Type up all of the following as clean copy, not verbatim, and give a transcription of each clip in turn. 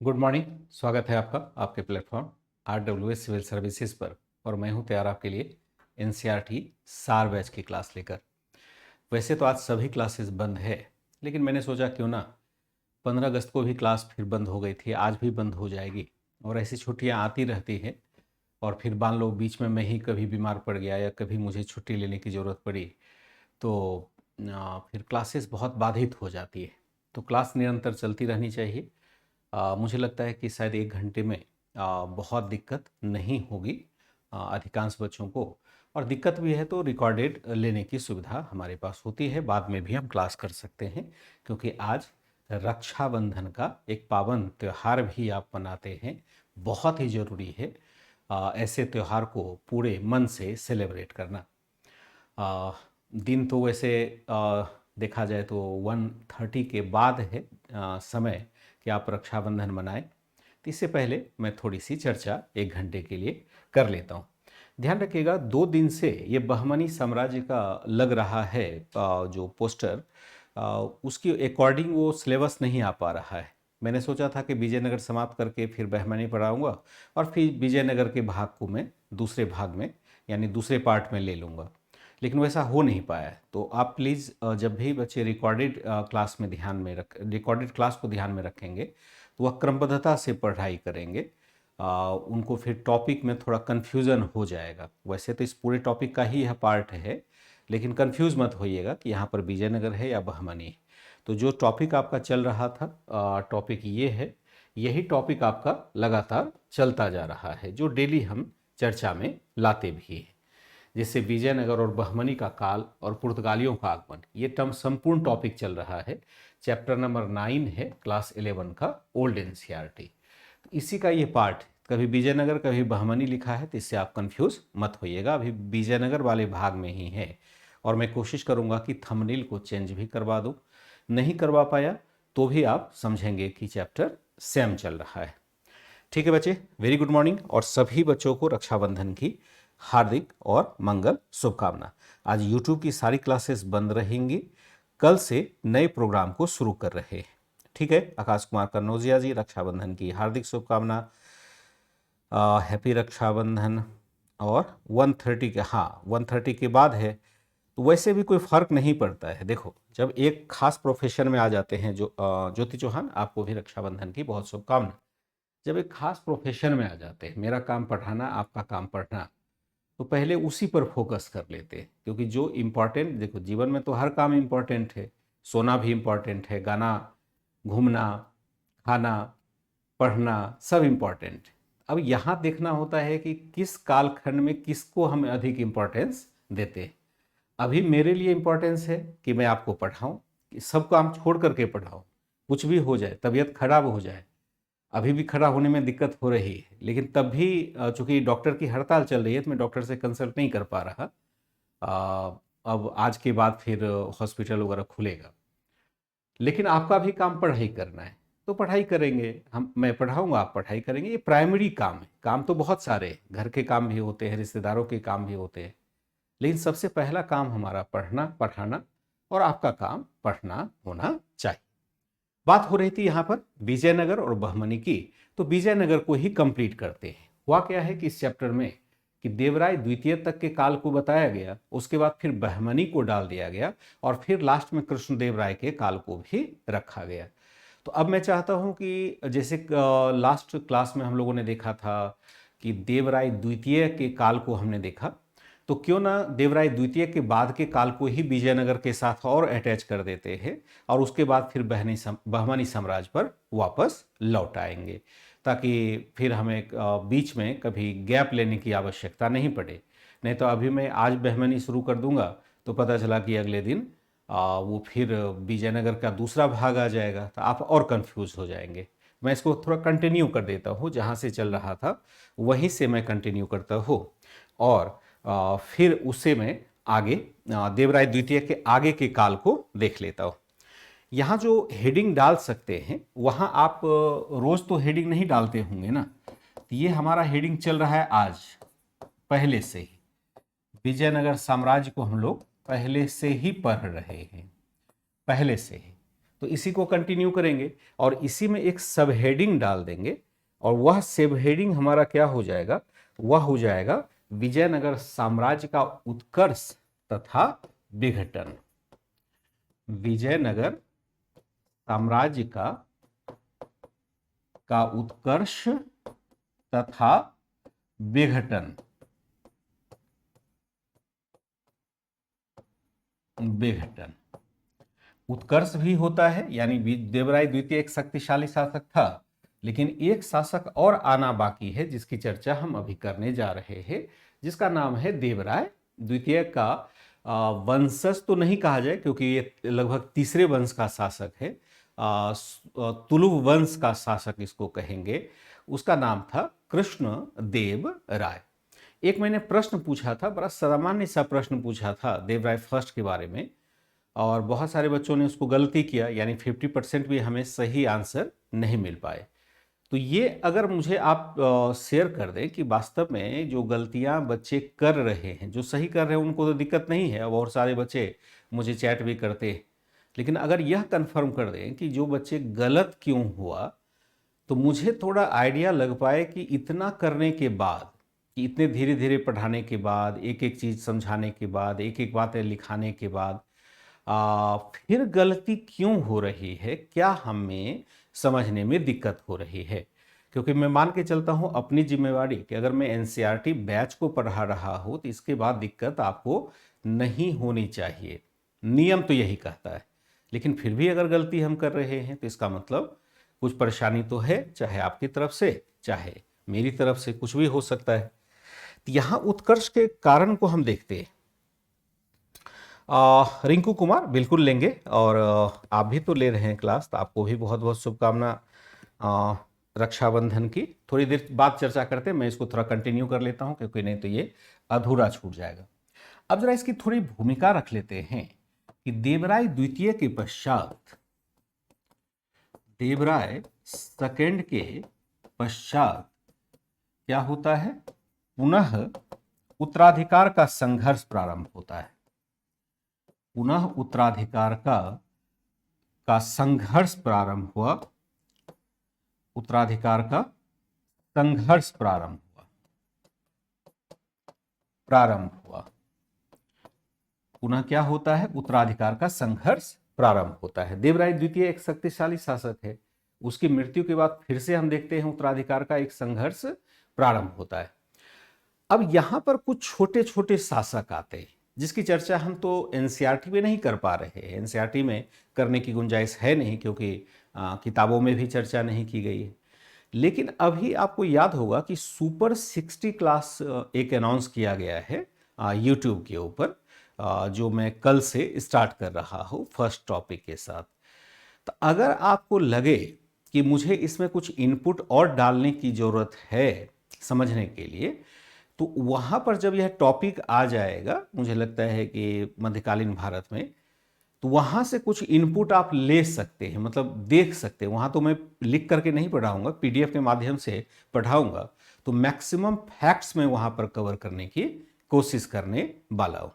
Good morning. स्वागत है आपका आपके प्लेटफॉर्म RWS सिविल सर्विसेज पर। और मैं हूं तैयार आपके लिए NCERT सार बैच की क्लास लेकर। वैसे तो आज सभी क्लासेस बंद है, लेकिन मैंने सोचा क्यों ना 15 अगस्त को भी क्लास फिर बंद हो गई थी, आज भी बंद हो जाएगी। और ऐसी छुट्टियां आती रहती हैं, और फिर मान लो बीच में मैं ही कभी बीमार पड़ गया या कभी मुझे छुट्टी लेने की ज़रूरत पड़ी तो फिर क्लासेस बहुत बाधित हो जाती है। तो क्लास निरंतर चलती रहनी चाहिए। मुझे लगता है कि शायद 1 घंटे में बहुत दिक्कत नहीं होगी अधिकांश बच्चों को। और दिक्कत भी है तो रिकॉर्डेड लेने की सुविधा हमारे पास होती है, बाद में भी हम क्लास कर सकते हैं। क्योंकि आज रक्षाबंधन का एक पावन त्यौहार भी आप मनाते हैं। बहुत ही ज़रूरी है ऐसे त्यौहार को पूरे मन से सेलिब्रेट करना। आ, दिन तो वैसे देखा जाए तो 1:30 के बाद है समय कि आप रक्षाबंधन मनाएं। तो इससे पहले मैं थोड़ी सी चर्चा 1 घंटे के लिए कर लेता हूँ। ध्यान रखिएगा, 2 दिन से ये बहमनी साम्राज्य का लग रहा है जो पोस्टर, उसकी अकॉर्डिंग वो सिलेबस नहीं आ पा रहा है। मैंने सोचा था कि विजयनगर समाप्त करके फिर बहमनी पढ़ाऊँगा और फिर विजयनगर के भाग को मैं दूसरे भाग में यानी दूसरे पार्ट में ले लूँगा, लेकिन वैसा हो नहीं पाया है। तो आप प्लीज़ जब भी बच्चे रिकॉर्डेड क्लास में रिकॉर्डेड क्लास को ध्यान में रखेंगे तो वह क्रमबद्धता से पढ़ाई करेंगे। उनको फिर टॉपिक में थोड़ा कन्फ्यूज़न हो जाएगा। वैसे तो इस पूरे टॉपिक का ही यह पार्ट है, लेकिन कन्फ्यूज़ मत होइएगा कि यहाँ पर विजयनगर है या बहमनी है। तो जो टॉपिक आपका चल रहा था, टॉपिक ये है, यही टॉपिक आपका लगातार चलता जा रहा है, जो डेली हम चर्चा में लाते भी हैं। जिससे विजयनगर और बहमनी का काल और पुर्तगालियों का आगमन, ये टर्म संपूर्ण टॉपिक चल रहा है। चैप्टर नंबर 9 है क्लास 11 का ओल्ड NCERT। तो इसी का ये पार्ट, कभी विजयनगर कभी बहमनी लिखा है, तो इससे आप कंफ्यूज मत होइएगा। अभी विजयनगर वाले भाग में ही है, और मैं कोशिश करूंगा कि थंबनेल को चेंज भी करवा दूं। नहीं करवा पाया तो भी आप समझेंगे कि चैप्टर सेम चल रहा है। ठीक है बच्चे, वेरी गुड मॉर्निंग, और सभी बच्चों को रक्षाबंधन की हार्दिक और मंगल शुभकामना। आज YouTube की सारी क्लासेस बंद रहेंगी, कल से नए प्रोग्राम को शुरू कर रहे हैं। ठीक है, आकाश कुमार कन्नौजिया जी, रक्षाबंधन की हार्दिक शुभकामना, हैप्पी रक्षाबंधन। और 1:30 के, हाँ 1:30 के बाद है तो वैसे भी कोई फर्क नहीं पड़ता है। देखो, जब एक खास प्रोफेशन में आ जाते हैं, जो ज्योति चौहान, आपको भी रक्षाबंधन की बहुत शुभकामना। जब एक खास प्रोफेशन में आ जाते हैं, मेरा काम पढ़ाना, आपका काम पढ़ना, तो पहले उसी पर फोकस कर लेते हैं। क्योंकि जो इम्पोर्टेंट, देखो जीवन में तो हर काम इम्पोर्टेंट है, सोना भी इम्पोर्टेंट है, गाना, घूमना, खाना, पढ़ना, सब इम्पोर्टेंट है। अब यहाँ देखना होता है कि किस कालखंड में किसको हम अधिक इम्पोर्टेंस देते हैं। अभी मेरे लिए इम्पोर्टेंस है कि मैं आपको पढ़ाऊँ, कि सब काम छोड़ करके पढ़ाऊँ। कुछ भी हो जाए, तबीयत खराब हो जाए, अभी भी खड़ा होने में दिक्कत हो रही है, लेकिन तब भी चूंकि डॉक्टर की हड़ताल चल रही है तो मैं डॉक्टर से कंसल्ट नहीं कर पा रहा। अब आज के बाद फिर हॉस्पिटल वगैरह खुलेगा, लेकिन आपका भी काम पढ़ाई करना है तो पढ़ाई करेंगे हम, मैं पढ़ाऊंगा, आप पढ़ाई करेंगे। ये प्राइमरी काम है। काम तो बहुत सारे हैं, घर के काम भी होते हैं, रिश्तेदारों के काम भी होते हैं, लेकिन सबसे पहला काम हमारा पढ़ना, पढ़ाना, और आपका काम पढ़ना होना चाहिए। बात हो रही थी यहाँ पर विजयनगर और बहमनी की, तो विजयनगर को ही कंप्लीट करते हैं। हुआ क्या है कि इस चैप्टर में कि देवराय द्वितीय तक के काल को बताया गया, उसके बाद फिर बहमनी को डाल दिया गया, और फिर लास्ट में कृष्णदेव राय के काल को भी रखा गया। तो अब मैं चाहता हूं कि जैसे लास्ट क्लास में हम लोगों ने देखा था कि देवराय द्वितीय के काल को हमने देखा, तो क्यों ना देवराय द्वितीय के बाद के काल को ही विजयनगर के साथ और अटैच कर देते हैं, और उसके बाद फिर बहमनी साम्राज्य पर वापस लौट आएंगे, ताकि फिर हमें बीच में कभी गैप लेने की आवश्यकता नहीं पड़े। नहीं तो अभी मैं आज बहमनी शुरू कर दूंगा तो पता चला कि अगले दिन वो फिर विजयनगर का दूसरा भाग आ जाएगा, तो आप और कंफ्यूज हो जाएंगे। मैं इसको थोड़ा कंटिन्यू कर देता हूँ, जहाँ से चल रहा था वहीं से मैं कंटिन्यू करता हूँ, और फिर उससे मैं आगे देवराय द्वितीय के आगे के काल को देख लेता हूँ। यहाँ जो हेडिंग डाल सकते हैं, वहाँ आप रोज तो हेडिंग नहीं डालते होंगे ना, तो ये हमारा हेडिंग चल रहा है आज पहले से ही। विजयनगर साम्राज्य को हम लोग पहले से ही पढ़ रहे हैं, पहले से ही। तो इसी को कंटिन्यू करेंगे और इसी में एक सब हेडिंग डाल देंगे और वह सब हेडिंग हमारा क्या हो जाएगा, वह हो जाएगा विजयनगर साम्राज्य का उत्कर्ष तथा विघटन। विजयनगर साम्राज्य का उत्कर्ष तथा विघटन। विघटन उत्कर्ष भी होता है, यानी देवराय द्वितीय एक शक्तिशाली शासक था, लेकिन एक शासक और आना बाकी है जिसकी चर्चा हम अभी करने जा रहे हैं, जिसका नाम है देवराय द्वितीय का वंशज तो नहीं कहा जाए क्योंकि ये लगभग तीसरे वंश का शासक है, तुलु वंश का शासक इसको कहेंगे। उसका नाम था कृष्ण देव राय। एक मैंने प्रश्न पूछा था, बड़ा सामान्य सा प्रश्न पूछा था देवराय फर्स्ट के बारे में, और बहुत सारे बच्चों ने उसको गलती किया, यानी 50% भी हमें सही आंसर नहीं मिल पाए। तो ये अगर मुझे आप शेयर कर दें कि वास्तव में जो गलतियां बच्चे कर रहे हैं, जो सही कर रहे हैं उनको तो दिक्कत नहीं है, और सारे बच्चे मुझे चैट भी करते हैं, लेकिन अगर यह कंफर्म कर दें कि जो बच्चे गलत क्यों हुआ, तो मुझे थोड़ा आइडिया लग पाए कि इतना करने के बाद, कि इतने धीरे धीरे पढ़ाने के बाद, एक एक चीज़ समझाने के बाद, एक एक बातें लिखाने के बाद फिर गलती क्यों हो रही है, क्या हमें समझने में दिक्कत हो रही है। क्योंकि मैं मान के चलता हूं अपनी जिम्मेवारी कि अगर मैं एनसीईआरटी बैच को पढ़ा रहा हूं तो इसके बाद दिक्कत आपको नहीं होनी चाहिए, नियम तो यही कहता है। लेकिन फिर भी अगर गलती हम कर रहे हैं तो इसका मतलब कुछ परेशानी तो है, चाहे आपकी तरफ से चाहे मेरी तरफ से, कुछ भी हो सकता है। तो यहां उत्कर्ष के कारण को हम देखते हैं। रिंकू कुमार बिल्कुल लेंगे, और आप भी तो ले रहे हैं क्लास, तो आपको भी बहुत बहुत शुभकामना रक्षाबंधन की। थोड़ी देर बाद चर्चा करते हैं, मैं इसको थोड़ा कंटिन्यू कर लेता हूं क्योंकि नहीं तो ये अधूरा छूट जाएगा। अब जरा इसकी थोड़ी भूमिका रख लेते हैं कि देवराय द्वितीय के पश्चात, देवराय सेकंड के पश्चात क्या होता है, पुनः उत्तराधिकार का संघर्ष प्रारंभ होता है। पुनः उत्तराधिकार का संघर्ष प्रारंभ हुआ, उत्तराधिकार का संघर्ष प्रारंभ हुआ। पुनः क्या होता है, उत्तराधिकार का संघर्ष प्रारंभ होता है। देवराय द्वितीय एक शक्तिशाली शासक है, उसकी मृत्यु के बाद फिर से हम देखते हैं उत्तराधिकार का एक संघर्ष प्रारंभ होता है। अब यहां पर कुछ छोटे छोटे शासक आते हैं जिसकी चर्चा हम तो एनसीईआरटी में नहीं कर पा रहे हैं, एनसीईआरटी में करने की गुंजाइश है नहीं क्योंकि किताबों में भी चर्चा नहीं की गई है। लेकिन अभी आपको याद होगा कि सुपर 60 क्लास एक अनाउंस किया गया है यूट्यूब के ऊपर, जो मैं कल से स्टार्ट कर रहा हूँ फर्स्ट टॉपिक के साथ। तो अगर आपको लगे कि मुझे इसमें कुछ इनपुट और डालने की ज़रूरत है समझने के लिए, तो वहाँ पर जब यह टॉपिक आ जाएगा, मुझे लगता है कि मध्यकालीन भारत में, तो वहाँ से कुछ इनपुट आप ले सकते हैं, मतलब देख सकते हैं। वहाँ तो मैं लिख करके नहीं पढ़ाऊँगा, पीडीएफ के माध्यम से पढ़ाऊँगा, तो मैक्सिमम फैक्ट्स में वहाँ पर कवर करने की कोशिश करने वाला हूँ।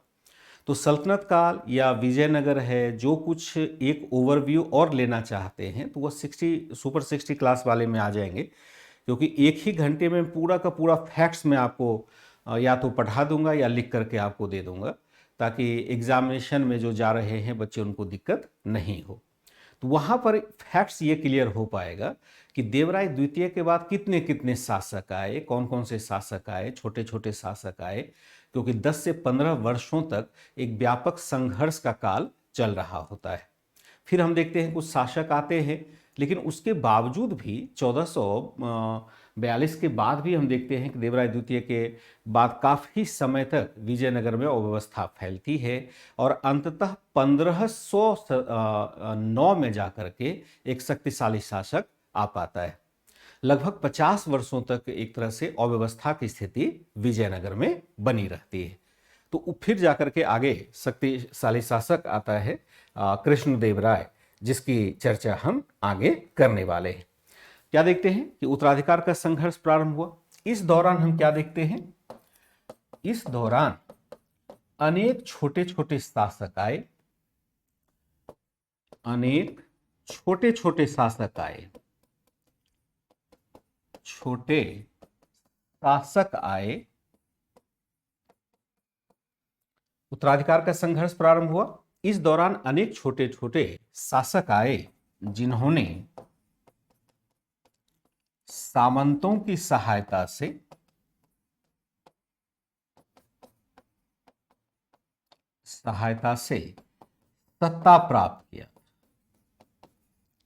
तो सल्तनत काल या विजयनगर है, जो कुछ एक ओवरव्यू और लेना चाहते हैं तो वह सुपर 60 क्लास वाले में आ जाएंगे, क्योंकि एक ही घंटे में पूरा का पूरा फैक्ट्स मैं आपको या तो पढ़ा दूंगा या लिख करके आपको दे दूंगा, ताकि एग्जामिनेशन में जो जा रहे हैं बच्चे उनको दिक्कत नहीं हो। तो वहाँ पर फैक्ट्स ये क्लियर हो पाएगा कि देवराय द्वितीय के बाद कितने कितने शासक आए, कौन कौन से शासक आए, छोटे छोटे शासक आए, क्योंकि 10 से 15 वर्षों तक एक व्यापक संघर्ष का काल चल रहा होता है। फिर हम देखते हैं कुछ शासक आते हैं, लेकिन उसके बावजूद भी 1442 के बाद भी हम देखते हैं कि देवराय द्वितीय के बाद काफ़ी समय तक विजयनगर में अव्यवस्था फैलती है, और अंततः 1509 में जाकर के एक शक्तिशाली शासक आ पाता है। लगभग 50 वर्षों तक एक तरह से अव्यवस्था की स्थिति विजयनगर में बनी रहती है। तो फिर जाकर के आगे शक्तिशाली शासक आता है कृष्णदेव राय, जिसकी चर्चा हम आगे करने वाले हैं। क्या देखते हैं कि उत्तराधिकार का संघर्ष प्रारंभ हुआ। इस दौरान हम क्या देखते हैं, इस दौरान अनेक छोटे छोटे शासक आए, अनेक छोटे छोटे शासक आए, छोटे शासक आए, उत्तराधिकार का संघर्ष प्रारंभ हुआ। इस दौरान अनेक छोटे छोटे शासक आए जिन्होंने सामंतों की सहायता से सत्ता प्राप्त किया,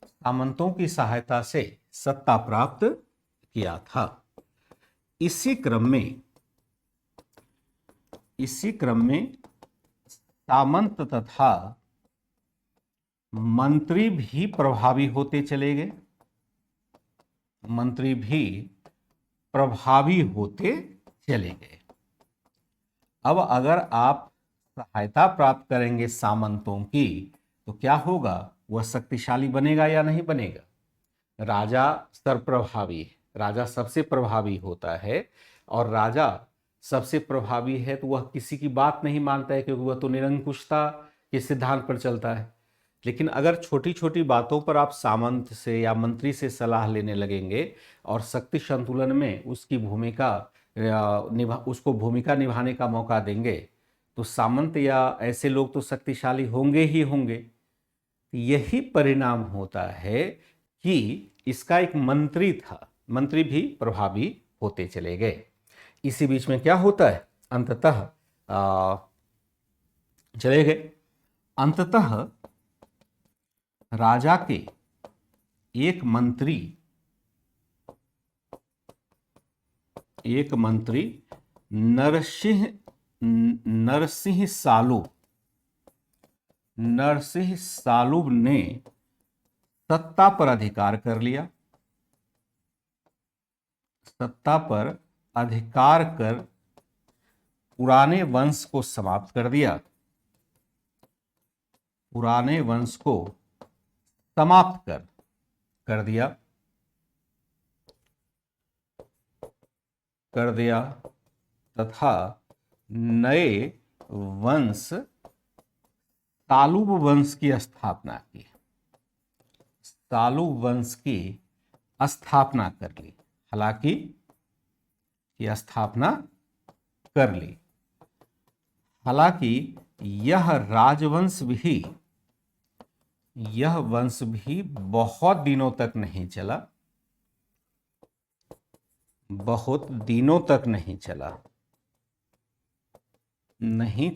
सामंतों की सहायता से सत्ता प्राप्त किया था। इसी क्रम में सामंत तथा मंत्री भी प्रभावी होते चले गए, मंत्री भी प्रभावी होते चले गए। अब अगर आप सहायता प्राप्त करेंगे सामंतों की तो क्या होगा, वह शक्तिशाली बनेगा या नहीं बनेगा। राजा सर्वप्रभावी है, राजा सबसे प्रभावी होता है, और राजा सबसे प्रभावी है तो वह किसी की बात नहीं मानता है, क्योंकि वह तो निरंकुशता के सिद्धांत पर चलता है। लेकिन अगर छोटी छोटी बातों पर आप सामंत से या मंत्री से सलाह लेने लगेंगे और शक्ति संतुलन में उसकी उसको भूमिका निभाने का मौका देंगे, तो सामंत या ऐसे लोग तो शक्तिशाली होंगे ही होंगे। यही परिणाम होता है कि इसका एक मंत्री था, मंत्री भी प्रभावी होते चले गए। इसी बीच में क्या होता है, अंततः चले गए। अंततः राजा के एक मंत्री नरसिंह सालुब ने सत्ता पर अधिकार कर लिया, सत्ता पर अधिकार कर पुराने वंश को समाप्त कर दिया, पुराने वंश को समाप्त कर दिया तथा नए वंश सालुब वंश की स्थापना की, सालुब वंश की स्थापना कर ली। हालांकि ये स्थापना कर ली, हालांकि यह वंश भी बहुत दिनों तक नहीं चला, बहुत दिनों तक नहीं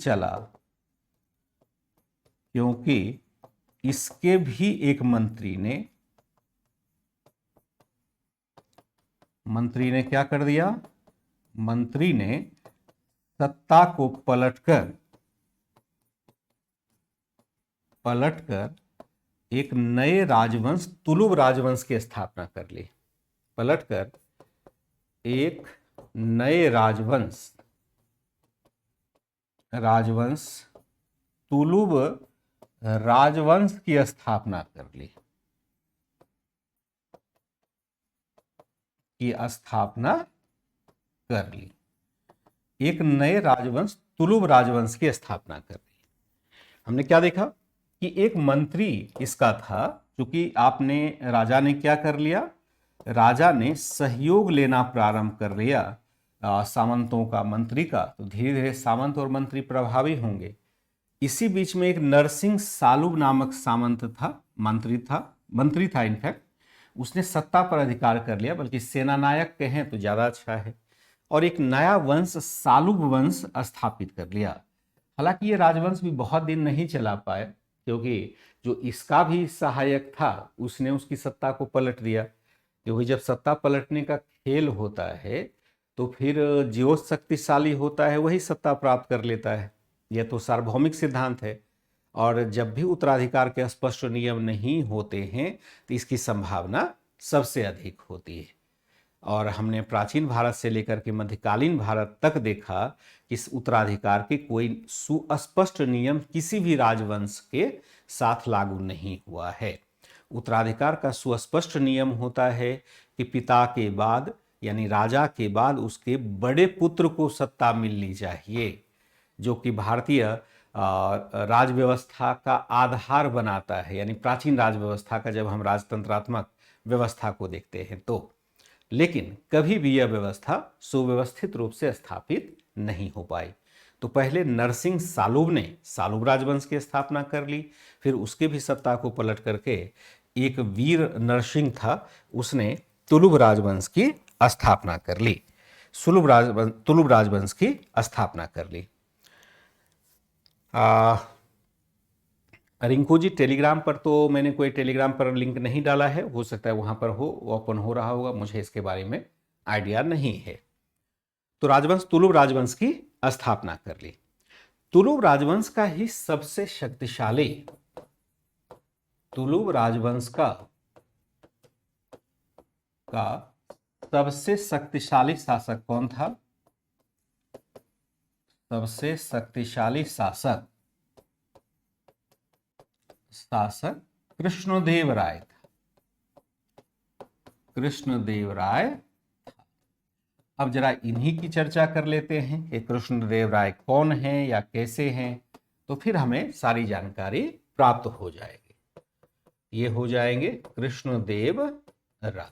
चला, क्योंकि इसके भी एक मंत्री ने क्या कर दिया, मंत्री ने सत्ता को पलटकर एक नए राजवंश तुलुब राजवंश की स्थापना कर ली, पलटकर एक नए राजवंश तुलुब राजवंश की स्थापना कर ली, एक नए राजवंश तुलुब राजवंश की स्थापना कर ली। हमने क्या देखा कि एक मंत्री इसका था, क्योंकि राजा ने क्या कर लिया, राजा ने सहयोग लेना प्रारंभ कर लिया सामंतों का, मंत्री का, तो धीरे धीरे सामंत और मंत्री प्रभावी होंगे। इसी बीच में एक नरसिंह सालुब नामक सामंत था, मंत्री था इनफैक्ट, उसने सत्ता पर अधिकार कर लिया, बल्कि सेनानायक कहें तो ज्यादा अच्छा है, और एक नया वंश सालुब वंश स्थापित कर लिया। हालांकि ये राजवंश भी बहुत दिन नहीं चला पाए, क्योंकि जो इसका भी सहायक था उसने उसकी सत्ता को पलट दिया, क्योंकि जब सत्ता पलटने का खेल होता है तो फिर जो शक्तिशाली होता है वही सत्ता प्राप्त कर लेता है। यह तो सार्वभौमिक सिद्धांत है, और जब भी उत्तराधिकार के स्पष्ट नियम नहीं होते हैं तो इसकी संभावना सबसे अधिक होती है। और हमने प्राचीन भारत से लेकर के मध्यकालीन भारत तक देखा कि इस उत्तराधिकार के कोई सुस्पष्ट नियम किसी भी राजवंश के साथ लागू नहीं हुआ है। उत्तराधिकार का सुस्पष्ट नियम होता है कि पिता के बाद यानी राजा के बाद उसके बड़े पुत्र को सत्ता मिलनी चाहिए, जो कि भारतीय राज व्यवस्था का आधार बनाता है, यानी प्राचीन राज व्यवस्था का जब हम राजतंत्रात्मक व्यवस्था को देखते हैं तो। लेकिन कभी भी यह व्यवस्था सुव्यवस्थित रूप से स्थापित नहीं हो पाई। तो पहले नरसिंह सालुब ने सालुब राजवंश की स्थापना कर ली, फिर उसके भी सत्ता को पलट करके एक वीर नरसिंह था, उसने तुलुब राजवंश की स्थापना कर ली, तुलुब राजवंश की स्थापना कर ली। रिंकू जी, टेलीग्राम पर तो मैंने कोई टेलीग्राम पर लिंक नहीं डाला है, हो सकता है वहां पर हो, ओपन हो रहा होगा, मुझे इसके बारे में आइडिया नहीं है। तो राजवंश तुलुब राजवंश की स्थापना कर ली। तुलुब राजवंश का ही सबसे शक्तिशाली, तुलुब राजवंश का सबसे शक्तिशाली शासक कौन था? सबसे शक्तिशाली शासक कृष्णदेव राय था। कृष्णदेव राय था। अब जरा इन्हीं की चर्चा कर लेते हैं कि कृष्णदेव राय कौन है या कैसे हैं, तो फिर हमें सारी जानकारी प्राप्त हो जाएगी। ये हो जाएंगे कृष्णदेव राय।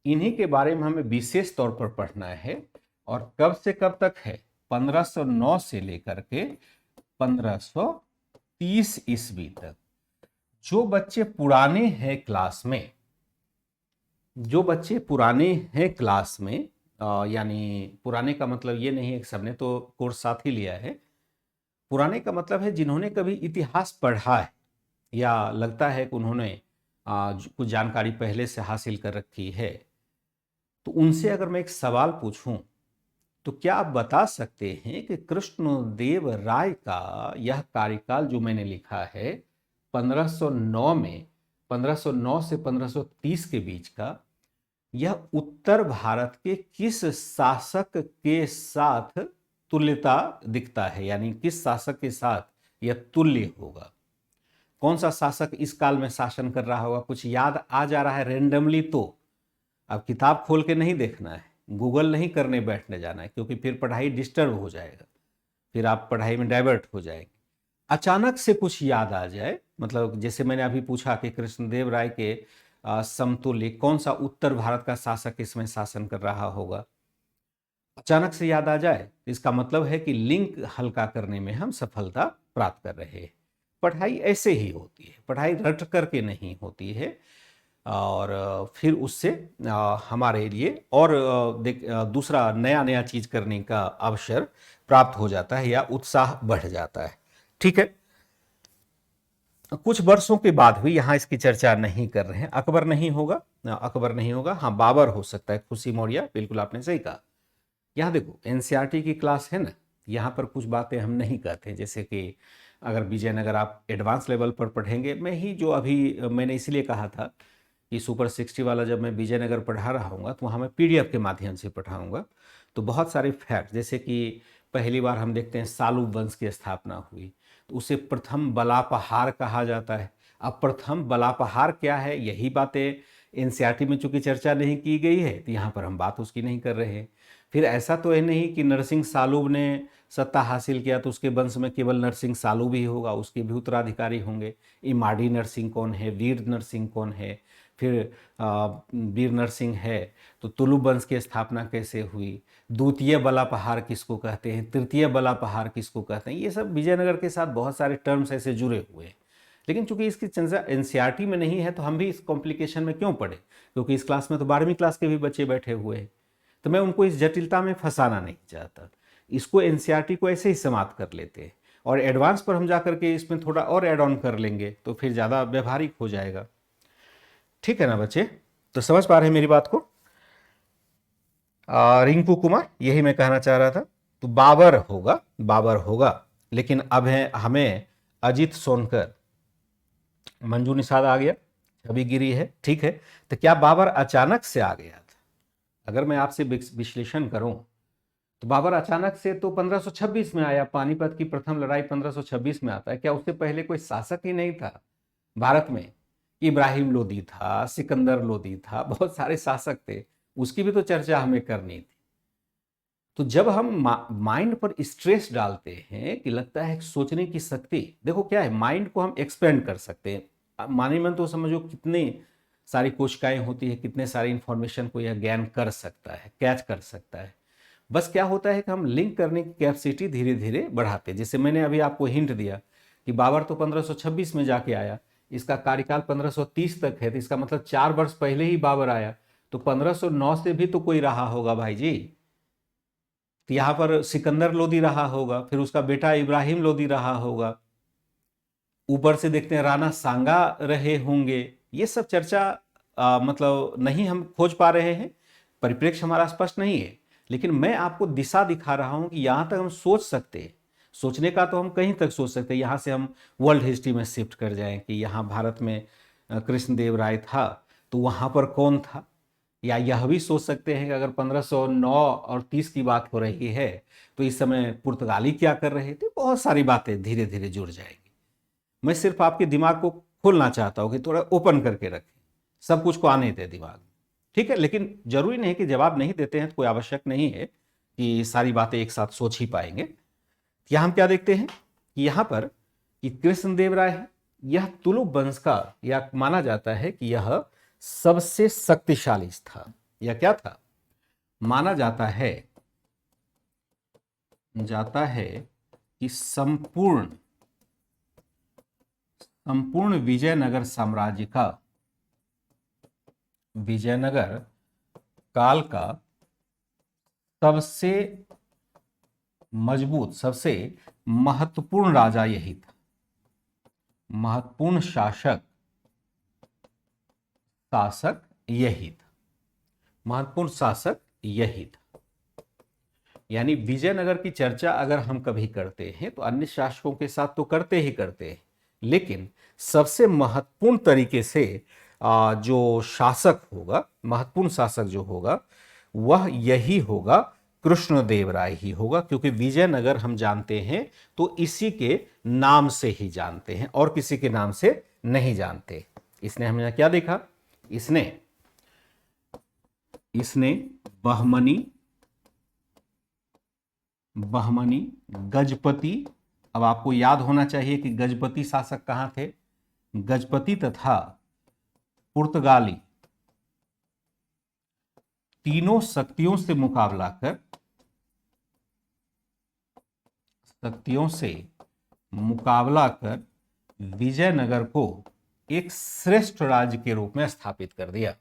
इन्हीं के बारे में हमें विशेष तौर पर पढ़ना है। और कब से कब तक है? 1509 से लेकर के 1530 ईस्वी तक। जो बच्चे पुराने हैं क्लास में, यानी पुराने का मतलब ये नहीं है कि सबने तो कोर्स साथ ही लिया है। पुराने का मतलब है जिन्होंने कभी इतिहास पढ़ा है या लगता है कि उन्होंने कुछ जानकारी पहले से हासिल कर रखी है, तो उनसे अगर मैं एक सवाल पूछूं तो क्या आप बता सकते हैं कि कृष्णदेव राय का यह कार्यकाल जो मैंने लिखा है 1509 से 1530 के बीच का, यह उत्तर भारत के किस शासक के साथ तुल्यता दिखता है, यानी किस शासक के साथ यह तुल्य होगा? कौन सा शासक इस काल में शासन कर रहा होगा? कुछ याद आ जा रहा है रेंडमली? तो अब किताब खोल के नहीं देखना है, गूगल नहीं करने बैठने जाना है, क्योंकि फिर पढ़ाई डिस्टर्ब हो जाएगा, फिर आप पढ़ाई में डाइवर्ट हो जाएंगे। अचानक से कुछ याद आ जाए, मतलब जैसे मैंने अभी पूछा कि कृष्णदेव राय के समतुल्य कौन सा उत्तर भारत का शासक इसमें शासन कर रहा होगा, अचानक से याद आ जाए, इसका मतलब है कि लिंक हल्का करने में हम सफलता प्राप्त कर रहे हैं। पढ़ाई ऐसे ही होती है, पढ़ाई रट करके नहीं होती है, और फिर उससे हमारे लिए और दूसरा नया चीज करने का अवसर प्राप्त हो जाता है या उत्साह बढ़ जाता है। ठीक है, कुछ वर्षों के बाद भी यहां इसकी चर्चा नहीं कर रहे हैं। अकबर नहीं होगा, हाँ बाबर हो सकता है, खुशी मौर्य, बिल्कुल आपने सही कहा। यहाँ देखो एनसीईआरटी की क्लास है ना, यहाँ पर कुछ बातें हम नहीं कहते, जैसे कि अगर विजयनगर आप एडवांस लेवल पर पढ़ेंगे, मैं ही जो अभी मैंने इसलिए कहा था कि सुपर 60 वाला जब मैं विजयनगर पढ़ा रहा हूँ तो वहाँ मैं पीडीएफ के माध्यम से पढ़ाऊँगा, तो बहुत सारे फैक्ट, जैसे कि पहली बार हम देखते हैं सालुब वंश की स्थापना हुई, तो उसे प्रथम बलापहार कहा जाता है। अब प्रथम बलापहार क्या है, यही बातें एनसीईआरटी में चूंकि चर्चा नहीं की गई है, तो यहाँ पर हम बात उसकी नहीं कर रहे हैं। फिर ऐसा तो है नहीं कि नरसिंह सालुब ने सत्ता हासिल किया तो उसके वंश में केवल नरसिंह सालुब ही होगा, उसके भी उत्तराधिकारी होंगे। इमाड़ी नरसिंह कौन है, वीर नरसिंह कौन है, फिर वीर नरसिंह है तो तुलुब वंश की स्थापना कैसे हुई, द्वितीय बलापहार किसको कहते हैं, तृतीय बलापहार किसको कहते हैं, ये सब विजयनगर के साथ बहुत सारे टर्म्स ऐसे जुड़े हुए हैं। लेकिन चूंकि इसकी चर्चा एनसीईआरटी में नहीं है तो हम भी इस कॉम्प्लिकेशन में क्यों पढ़े, क्योंकि इस क्लास में तो 12वीं क्लास के भी बच्चे बैठे हुए हैं, तो मैं उनको इस जटिलता में फंसाना नहीं चाहता। इसको एनसीईआरटी को ऐसे ही समाप्त कर लेते हैं और एडवांस पर हम जाकर के इसमें थोड़ा और ऐड ऑन कर लेंगे तो फिर ज़्यादा व्यवहारिक हो जाएगा। ठीक है ना बच्चे, तो समझ पा रहे हैं मेरी बात को? रिंकू कुमार, यही मैं कहना चाह रहा था। तो बाबर होगा, लेकिन अब है हमें अजीत सोनकर, मंजू निषाद आ गया, छवि गिरी है, ठीक है। तो क्या बाबर अचानक से आ गया था? अगर मैं आपसे विश्लेषण करूं तो बाबर अचानक से तो 1526 में आया, पानीपत की प्रथम लड़ाई 1526 में आता है। क्या उससे पहले कोई शासक ही नहीं था भारत में? इब्राहिम लोदी था, सिकंदर लोदी था, बहुत सारे शासक थे, उसकी भी तो चर्चा हमें करनी थी। तो जब हम माइंड पर स्ट्रेस डालते हैं कि लगता है सोचने की शक्ति, देखो क्या है, माइंड को हम एक्सपेंड कर सकते हैं। माने मन तो समझो कितने सारी कोशिकाएं होती है, कितने सारे इंफॉर्मेशन को यह ज्ञान कर सकता है, कैच कर सकता है। बस क्या होता है कि हम लिंक करने की कैपेसिटी धीरे धीरे बढ़ाते हैं। जैसे मैंने अभी आपको हिंट दिया कि बाबर तो 1526 में जाके आया, इसका कार्यकाल 1530 तक है, तो इसका मतलब 4 वर्ष पहले ही बाबर आया, तो 1509 से भी तो कोई रहा होगा भाई जी। तो यहाँ पर सिकंदर लोदी रहा होगा, फिर उसका बेटा इब्राहिम लोदी रहा होगा, ऊपर से देखते हैं राणा सांगा रहे होंगे। ये सब चर्चा मतलब नहीं हम खोज पा रहे हैं, परिप्रेक्ष्य हमारा स्पष्ट नहीं है, लेकिन मैं आपको दिशा दिखा रहा हूं कि यहां तक हम सोच सकते हैं। सोचने का तो हम कहीं तक सोच सकते हैं, यहां से हम वर्ल्ड हिस्ट्री में शिफ्ट कर जाएं कि यहाँ भारत में कृष्णदेव राय था तो वहां पर कौन था, या यह भी सोच सकते हैं कि अगर 1509 और 30 की बात हो रही है तो इस समय पुर्तगाली क्या कर रहे थे। बहुत सारी बातें धीरे धीरे जुड़ जाएंगी। मैं सिर्फ आपके दिमाग को खोलना चाहता हूं कि थोड़ा ओपन करके रखें, सब कुछ को आने दें दिमाग में, ठीक है। लेकिन जरूरी नहीं कि जवाब नहीं देते हैं तो कोई आवश्यक नहीं है कि सारी बातें एक साथ सोच ही पाएंगे। यहां हम क्या देखते हैं कि यहां पर कि कृष्णदेव राय है, यह तुलुक वंश का, या माना जाता है कि यह सबसे शक्तिशाली था। यह क्या था, माना जाता है कि संपूर्ण विजयनगर साम्राज्य का, विजयनगर काल का सबसे मजबूत, सबसे महत्वपूर्ण राजा यही था, महत्वपूर्ण शासक यही था, महत्वपूर्ण शासक यही था। यानी विजयनगर की चर्चा अगर हम कभी करते हैं तो अन्य शासकों के साथ तो करते ही करते हैं, लेकिन सबसे महत्वपूर्ण तरीके से जो शासक होगा, महत्वपूर्ण शासक जो होगा वह यही होगा, कृष्णदेव राय ही होगा। क्योंकि विजयनगर हम जानते हैं तो इसी के नाम से ही जानते हैं और किसी के नाम से नहीं जानते। इसने हमने क्या देखा, इसने बहमनी, गजपति, अब आपको याद होना चाहिए कि गजपति शासक कहां थे, गजपति तथा पुर्तगाली तीनों शक्तियों से मुकाबला कर विजयनगर को एक श्रेष्ठ राज्य के रूप में स्थापित कर दिया।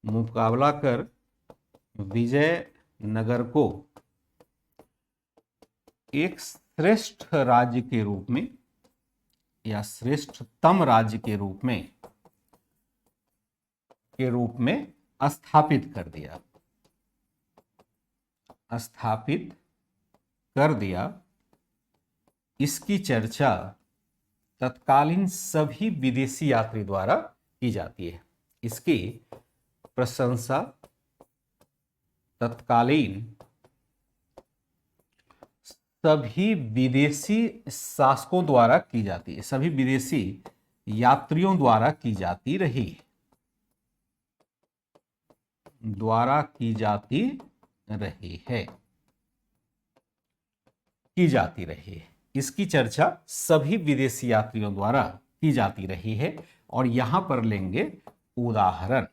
मुकाबला कर विजयनगर को एक श्रेष्ठ राज्य के रूप में, या श्रेष्ठतम राज्य के रूप में स्थापित कर दिया। इसकी चर्चा तत्कालीन सभी विदेशी यात्री द्वारा की जाती है। इसकी प्रशंसा तत्कालीन सभी विदेशी शासकों द्वारा की जाती है, सभी विदेशी यात्रियों द्वारा की जाती रही है। इसकी चर्चा सभी विदेशी यात्रियों द्वारा की जाती रही है। और यहां पर लेंगे उदाहरण,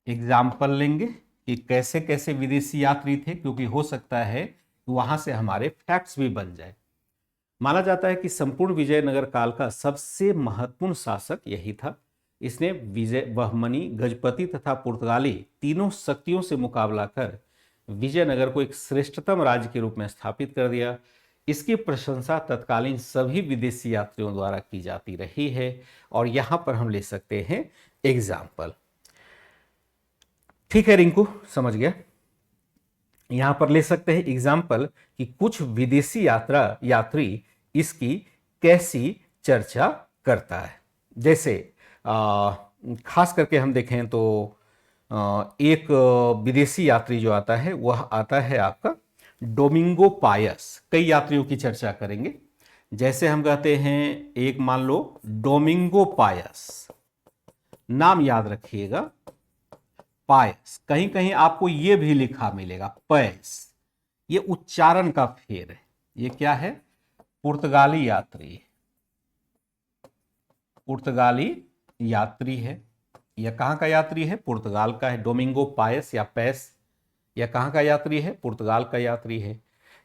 एग्जाम्पल लेंगे कि कैसे कैसे विदेशी यात्री थे, क्योंकि हो सकता है वहां से हमारे फैक्ट्स भी बन जाए। माना जाता है कि संपूर्ण विजयनगर काल का सबसे महत्वपूर्ण शासक यही था। इसने बहमनी, गजपति तथा पुर्तगाली तीनों शक्तियों से मुकाबला कर विजयनगर को एक श्रेष्ठतम राज्य के रूप में स्थापित कर दिया। इसकी प्रशंसा तत्कालीन सभी विदेशी यात्रियों द्वारा की जाती रही है। और यहां पर हम ले सकते हैं एग्जाम्पल। ठीक है रिंकू, समझ गया। यहां पर ले सकते हैं एग्जाम्पल कि कुछ विदेशी यात्री इसकी कैसी चर्चा करता है। जैसे खास करके हम देखें तो एक विदेशी यात्री जो आता है वह आता है आपका डोमिंगो पायस। कई यात्रियों की चर्चा करेंगे। जैसे हम कहते हैं, एक मान लो डोमिंगो पायस, नाम याद रखिएगा, पायस, कहीं कहीं आपको ये भी लिखा मिलेगा पैस, ये उच्चारण का फेर है। ये क्या है? पुर्तगाली यात्री, पुर्तगाली यात्री है। यह कहाँ का यात्री है? पुर्तगाल का है। डोमिंगो पायस या पैस, यह कहाँ का यात्री है? पुर्तगाल का यात्री है।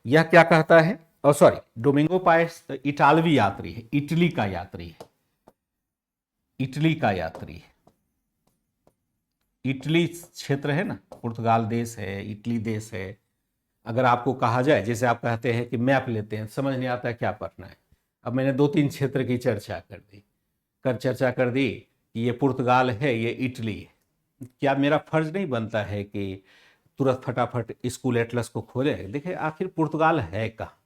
यह क्या कहता है? सॉरी, डोमिंगो पायस इटालवी यात्री है, इटली का यात्री है, इटली का यात्री है। इटली क्षेत्र है ना, पुर्तगाल देश है, इटली देश है। अगर आपको कहा जाए, जैसे आप कहते हैं कि मैप लेते हैं, समझ नहीं आता क्या पढ़ना है। अब मैंने 2-3 क्षेत्र की चर्चा कर दी कि ये पुर्तगाल है, ये इटली है। क्या मेरा फर्ज नहीं बनता है कि तुरंत फटाफट स्कूल एटलस को खोले? देखिए आखिर पुर्तगाल है कहाँ,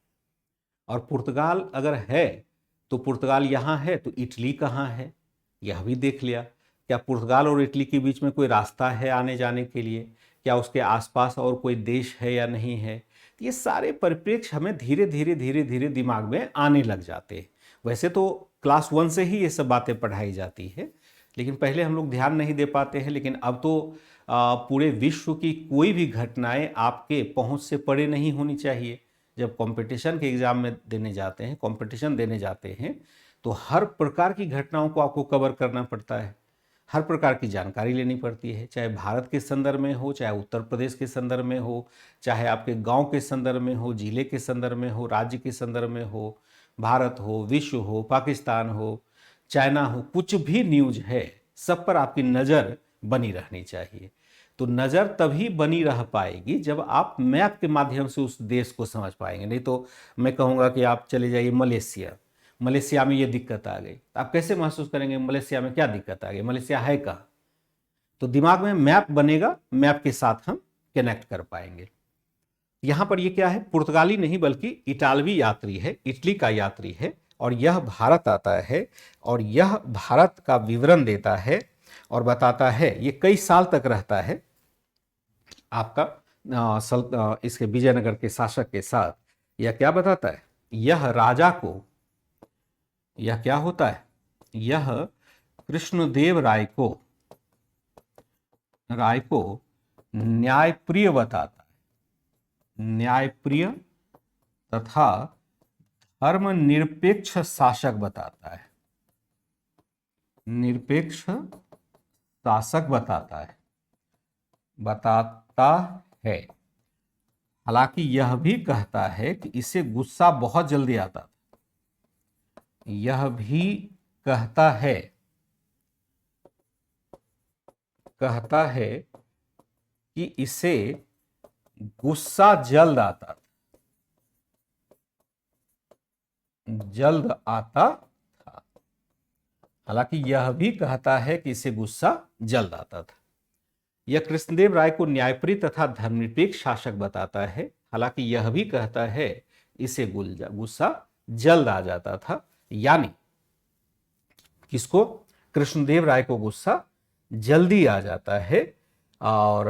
और पुर्तगाल अगर है तो पुर्तगाल यहाँ है तो इटली कहाँ है, यह भी देख लिया। क्या पुर्तगाल और इटली के बीच में कोई रास्ता है आने जाने के लिए? क्या उसके आसपास और कोई देश है या नहीं है? ये सारे परिप्रेक्ष्य हमें धीरे धीरे दिमाग में आने लग जाते हैं। वैसे तो क्लास 1 से ही ये सब बातें पढ़ाई जाती है, लेकिन पहले हम लोग ध्यान नहीं दे पाते हैं। लेकिन अब तो पूरे विश्व की कोई भी घटनाएं आपके पहुंच से परे नहीं होनी चाहिए। जब कंपटीशन के एग्जाम में देने जाते हैं, कंपटीशन देने जाते हैं, तो हर प्रकार की घटनाओं को आपको कवर करना पड़ता है, हर प्रकार की जानकारी लेनी पड़ती है, चाहे भारत के संदर्भ में हो, चाहे उत्तर प्रदेश के संदर्भ में हो, चाहे आपके गांव के संदर्भ में हो, जिले के संदर्भ में हो, राज्य के संदर्भ में हो, भारत हो, विश्व हो, पाकिस्तान हो, चाइना हो, कुछ भी न्यूज है सब पर आपकी नज़र बनी रहनी चाहिए। तो नज़र तभी बनी रह पाएगी जब आप मैप के माध्यम से उस देश को समझ पाएंगे। नहीं तो मैं कहूँगा कि आप चले जाइए मलेशिया, मलेशिया में ये दिक्कत आ गई, आप कैसे महसूस करेंगे मलेशिया में क्या दिक्कत आ गई, मलेशिया है कहाँ? तो दिमाग में मैप बनेगा, मैप के साथ हम कनेक्ट कर पाएंगे। यहाँ पर ये क्या है? पुर्तगाली नहीं बल्कि इटालवी यात्री है, इटली का यात्री है, और यह भारत आता है और यह भारत का विवरण देता है और बताता है। ये कई साल तक रहता है आपका इसके विजयनगर के शासक के साथ। यह क्या बताता है? यह राजा को, यह क्या होता है? यह कृष्णदेव राय को न्यायप्रिय बताता है, न्यायप्रिय तथा धर्मनिरपेक्ष शासक बताता है, निरपेक्ष शासक बताता है। हालांकि यह भी कहता है कि इसे गुस्सा बहुत जल्दी आता था। यह भी कहता है कि इसे गुस्सा जल्द आता था। हालांकि यह भी कहता है कि इसे गुस्सा जल्द आता था। यह कृष्णदेव राय को न्यायप्रिय तथा धर्मनिरपेक्ष शासक बताता है। हालांकि यह भी कहता है इसे गुस्सा जल्द आ जाता था। यानी किसको? कृष्णदेव राय को गुस्सा जल्दी आ जाता है। और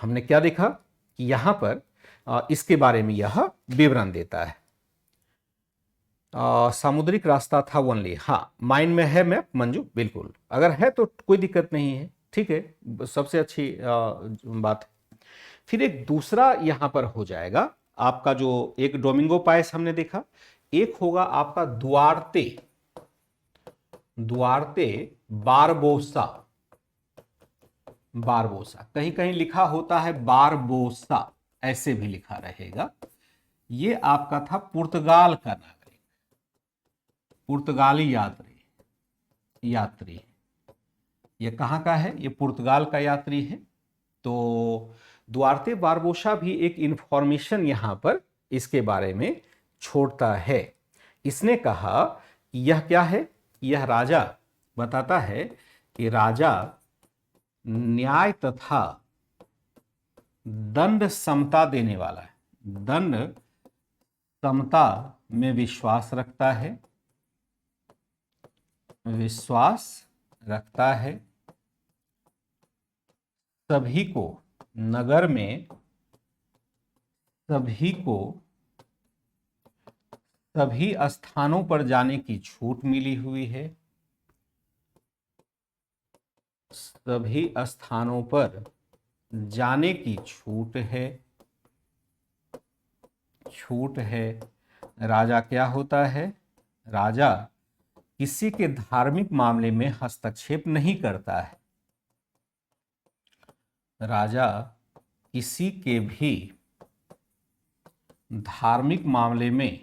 हमने क्या देखा कि यहां पर इसके बारे में यह विवरण देता है। सामुद्रिक रास्ता था ओनली, हाँ माइंड में है मैप मंजू? बिल्कुल, अगर है तो कोई दिक्कत नहीं है, ठीक है, सबसे अच्छी बात है। फिर एक दूसरा यहां पर हो जाएगा आपका, जो एक डोमिंगो पायस हमने देखा, एक होगा आपका दुआर्ते बारबोसा। कहीं कहीं लिखा होता है बारबोसा, ऐसे भी लिखा रहेगा। ये आपका था पुर्तगाल का नागरिक, पुर्तगाली यात्री। ये कहाँ का है? ये पुर्तगाल का यात्री है। तो दुआर्ते बारबोसा भी एक इंफॉर्मेशन यहां पर इसके बारे में छोड़ता है। इसने कहा कि यह क्या है? यह राजा बताता है कि राजा न्याय तथा दंड समता देने वाला है, दंड समता में विश्वास रखता है, सभी को नगर में सभी स्थानों पर जाने की छूट मिली हुई है, सभी स्थानों पर जाने की छूट है। राजा क्या होता है? राजा किसी के धार्मिक मामले में हस्तक्षेप नहीं करता है। राजा किसी के भी धार्मिक मामले में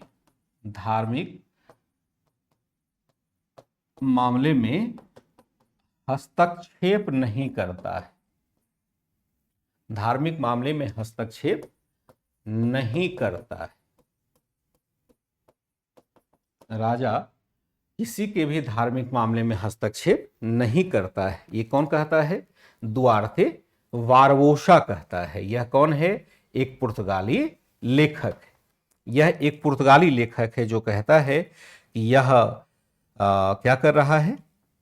हस्तक्षेप नहीं करता है। धार्मिक मामले में हस्तक्षेप नहीं करता है। राजा किसी के भी धार्मिक मामले में हस्तक्षेप नहीं करता है। ये कौन कहता है? दुआर्ते बारबोसा कहता है। यह कौन है? एक पुर्तगाली लेखक है। यह एक पुर्तगाली लेखक है जो कहता है कि यह क्या कर रहा है?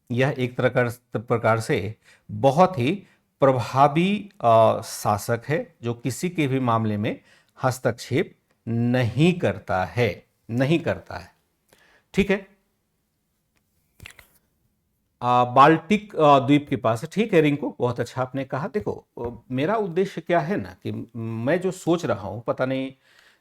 यह एक प्रकार से बहुत ही प्रभावी शासक है जो किसी के भी मामले में हस्तक्षेप नहीं करता है। ठीक है। बाल्टिक द्वीप के पास है। ठीक है रिंकू, बहुत अच्छा आपने कहा। देखो मेरा उद्देश्य क्या है ना कि मैं जो सोच रहा हूँ, पता नहीं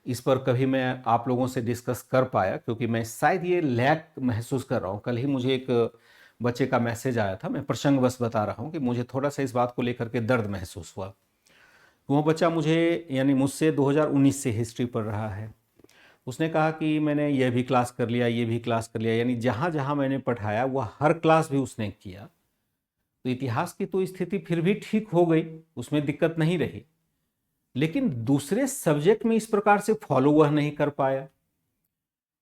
इस पर कभी मैं आप लोगों से डिस्कस कर पाया, क्योंकि मैं शायद ये लैक महसूस कर रहा हूँ। कल ही मुझे एक बच्चे का मैसेज आया था, मैं प्रसंगवश बता रहा हूँ कि मुझे थोड़ा सा इस बात को लेकर के दर्द महसूस हुआ। वो बच्चा मुझे यानी मुझसे 2019 से हिस्ट्री पढ़ रहा है। उसने कहा कि मैंने ये भी क्लास कर लिया, ये भी क्लास कर लिया, यानी जहाँ जहाँ मैंने पढ़ाया वह हर क्लास भी उसने किया। तो इतिहास की तो स्थिति फिर भी ठीक हो गई, उसमें दिक्कत नहीं रही, लेकिन दूसरे सब्जेक्ट में इस प्रकार से फॉलो वह नहीं कर पाया।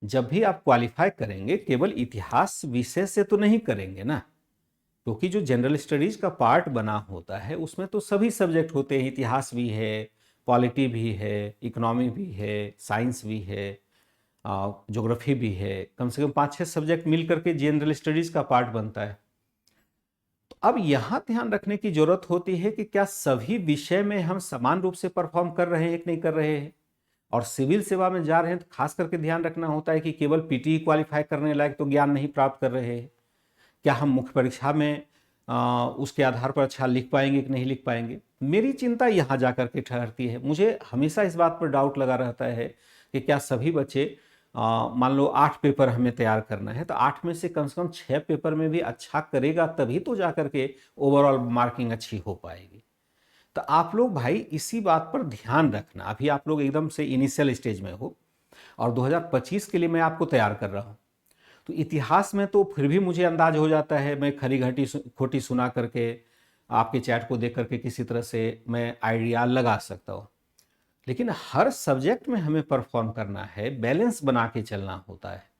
जब भी आप क्वालिफाई करेंगे केवल इतिहास विषय से तो नहीं करेंगे ना, क्योंकि जो जनरल स्टडीज का पार्ट बना होता है उसमें तो सभी सब्जेक्ट होते हैं। इतिहास भी है, पॉलिटी भी है, इकोनॉमी भी है, साइंस भी है, ज्योग्राफी भी है। कम से कम 5-6 सब्जेक्ट मिल करके जनरल स्टडीज का पार्ट बनता है। तो अब यहाँ ध्यान रखने की जरूरत होती है कि क्या सभी विषय में हम समान रूप से परफॉर्म कर रहे हैं कि नहीं कर रहे हैं। और सिविल सेवा में जा रहे हैं तो खास करके ध्यान रखना होता है कि केवल पीटी ही क्वालिफाई करने लायक तो ज्ञान नहीं प्राप्त कर रहे हैं। क्या हम मुख्य परीक्षा में उसके आधार पर अच्छा लिख पाएंगे कि नहीं लिख पाएंगे। मेरी चिंता यहाँ जाकर के ठहरती है। मुझे हमेशा इस बात पर डाउट लगा रहता है कि क्या सभी बच्चे मान लो 8 पेपर हमें तैयार करना है तो 8 में से कम 6 पेपर में भी अच्छा करेगा, तभी तो जाकर के ओवरऑल मार्किंग अच्छी हो पाएगी। तो आप लोग भाई इसी बात पर ध्यान रखना। अभी आप लोग एकदम से इनिशियल स्टेज में हो और 2025 के लिए मैं आपको तैयार कर रहा हूँ। तो इतिहास में तो फिर भी मुझे अंदाज हो जाता है, मैं खरी घटी खोटी सुना करके आपके चैट को देख करके किसी तरह से मैं आइडिया लगा सकता हूँ। लेकिन हर सब्जेक्ट में हमें परफॉर्म करना है, बैलेंस बना के चलना होता है।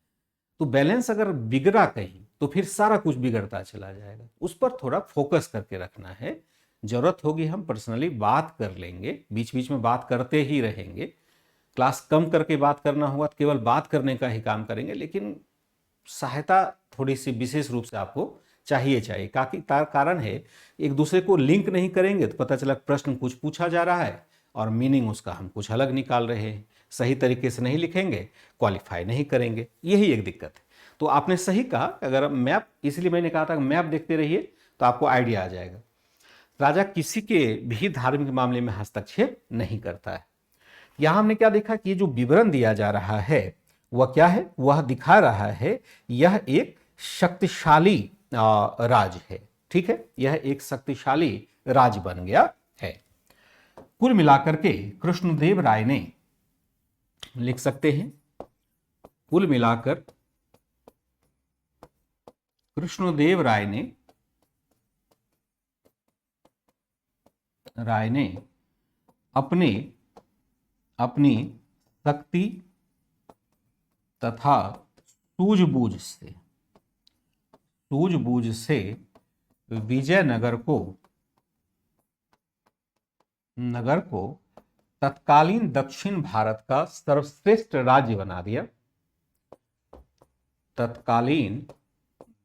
तो बैलेंस अगर बिगड़ा कहीं तो फिर सारा कुछ बिगड़ता चला जाएगा। उस पर थोड़ा फोकस करके रखना है। जरूरत होगी हम पर्सनली बात कर लेंगे, बीच बीच में बात करते ही रहेंगे। क्लास कम करके बात करना होगा तो केवल बात करने का ही काम करेंगे, लेकिन सहायता थोड़ी सी विशेष रूप से आपको चाहिए। कारण है एक दूसरे को लिंक नहीं करेंगे तो पता चला प्रश्न कुछ पूछा जा रहा है और मीनिंग उसका हम कुछ अलग निकाल रहे हैं। सही तरीके से नहीं लिखेंगे, क्वालिफाई नहीं करेंगे, यही एक दिक्कत है। तो आपने सही कहा, अगर मैप, इसलिए मैंने कहा था मैप देखते रहिए तो आपको आइडिया आ जाएगा। राजा किसी के भी धार्मिक मामले में हस्तक्षेप नहीं करता है। यहां हमने क्या देखा कि ये जो विवरण दिया जा रहा है वह क्या है? वह दिखा रहा है यह एक शक्तिशाली राज है। ठीक है, यह एक शक्तिशाली राज बन गया है। कुल मिलाकर के कृष्णदेव राय ने, लिख सकते हैं, कुल मिलाकर कृष्णदेव राय ने अपनी शक्ति तथा सूझबूझ से विजयनगर को तत्कालीन दक्षिण भारत का सर्वश्रेष्ठ राज्य बना दिया। तत्कालीन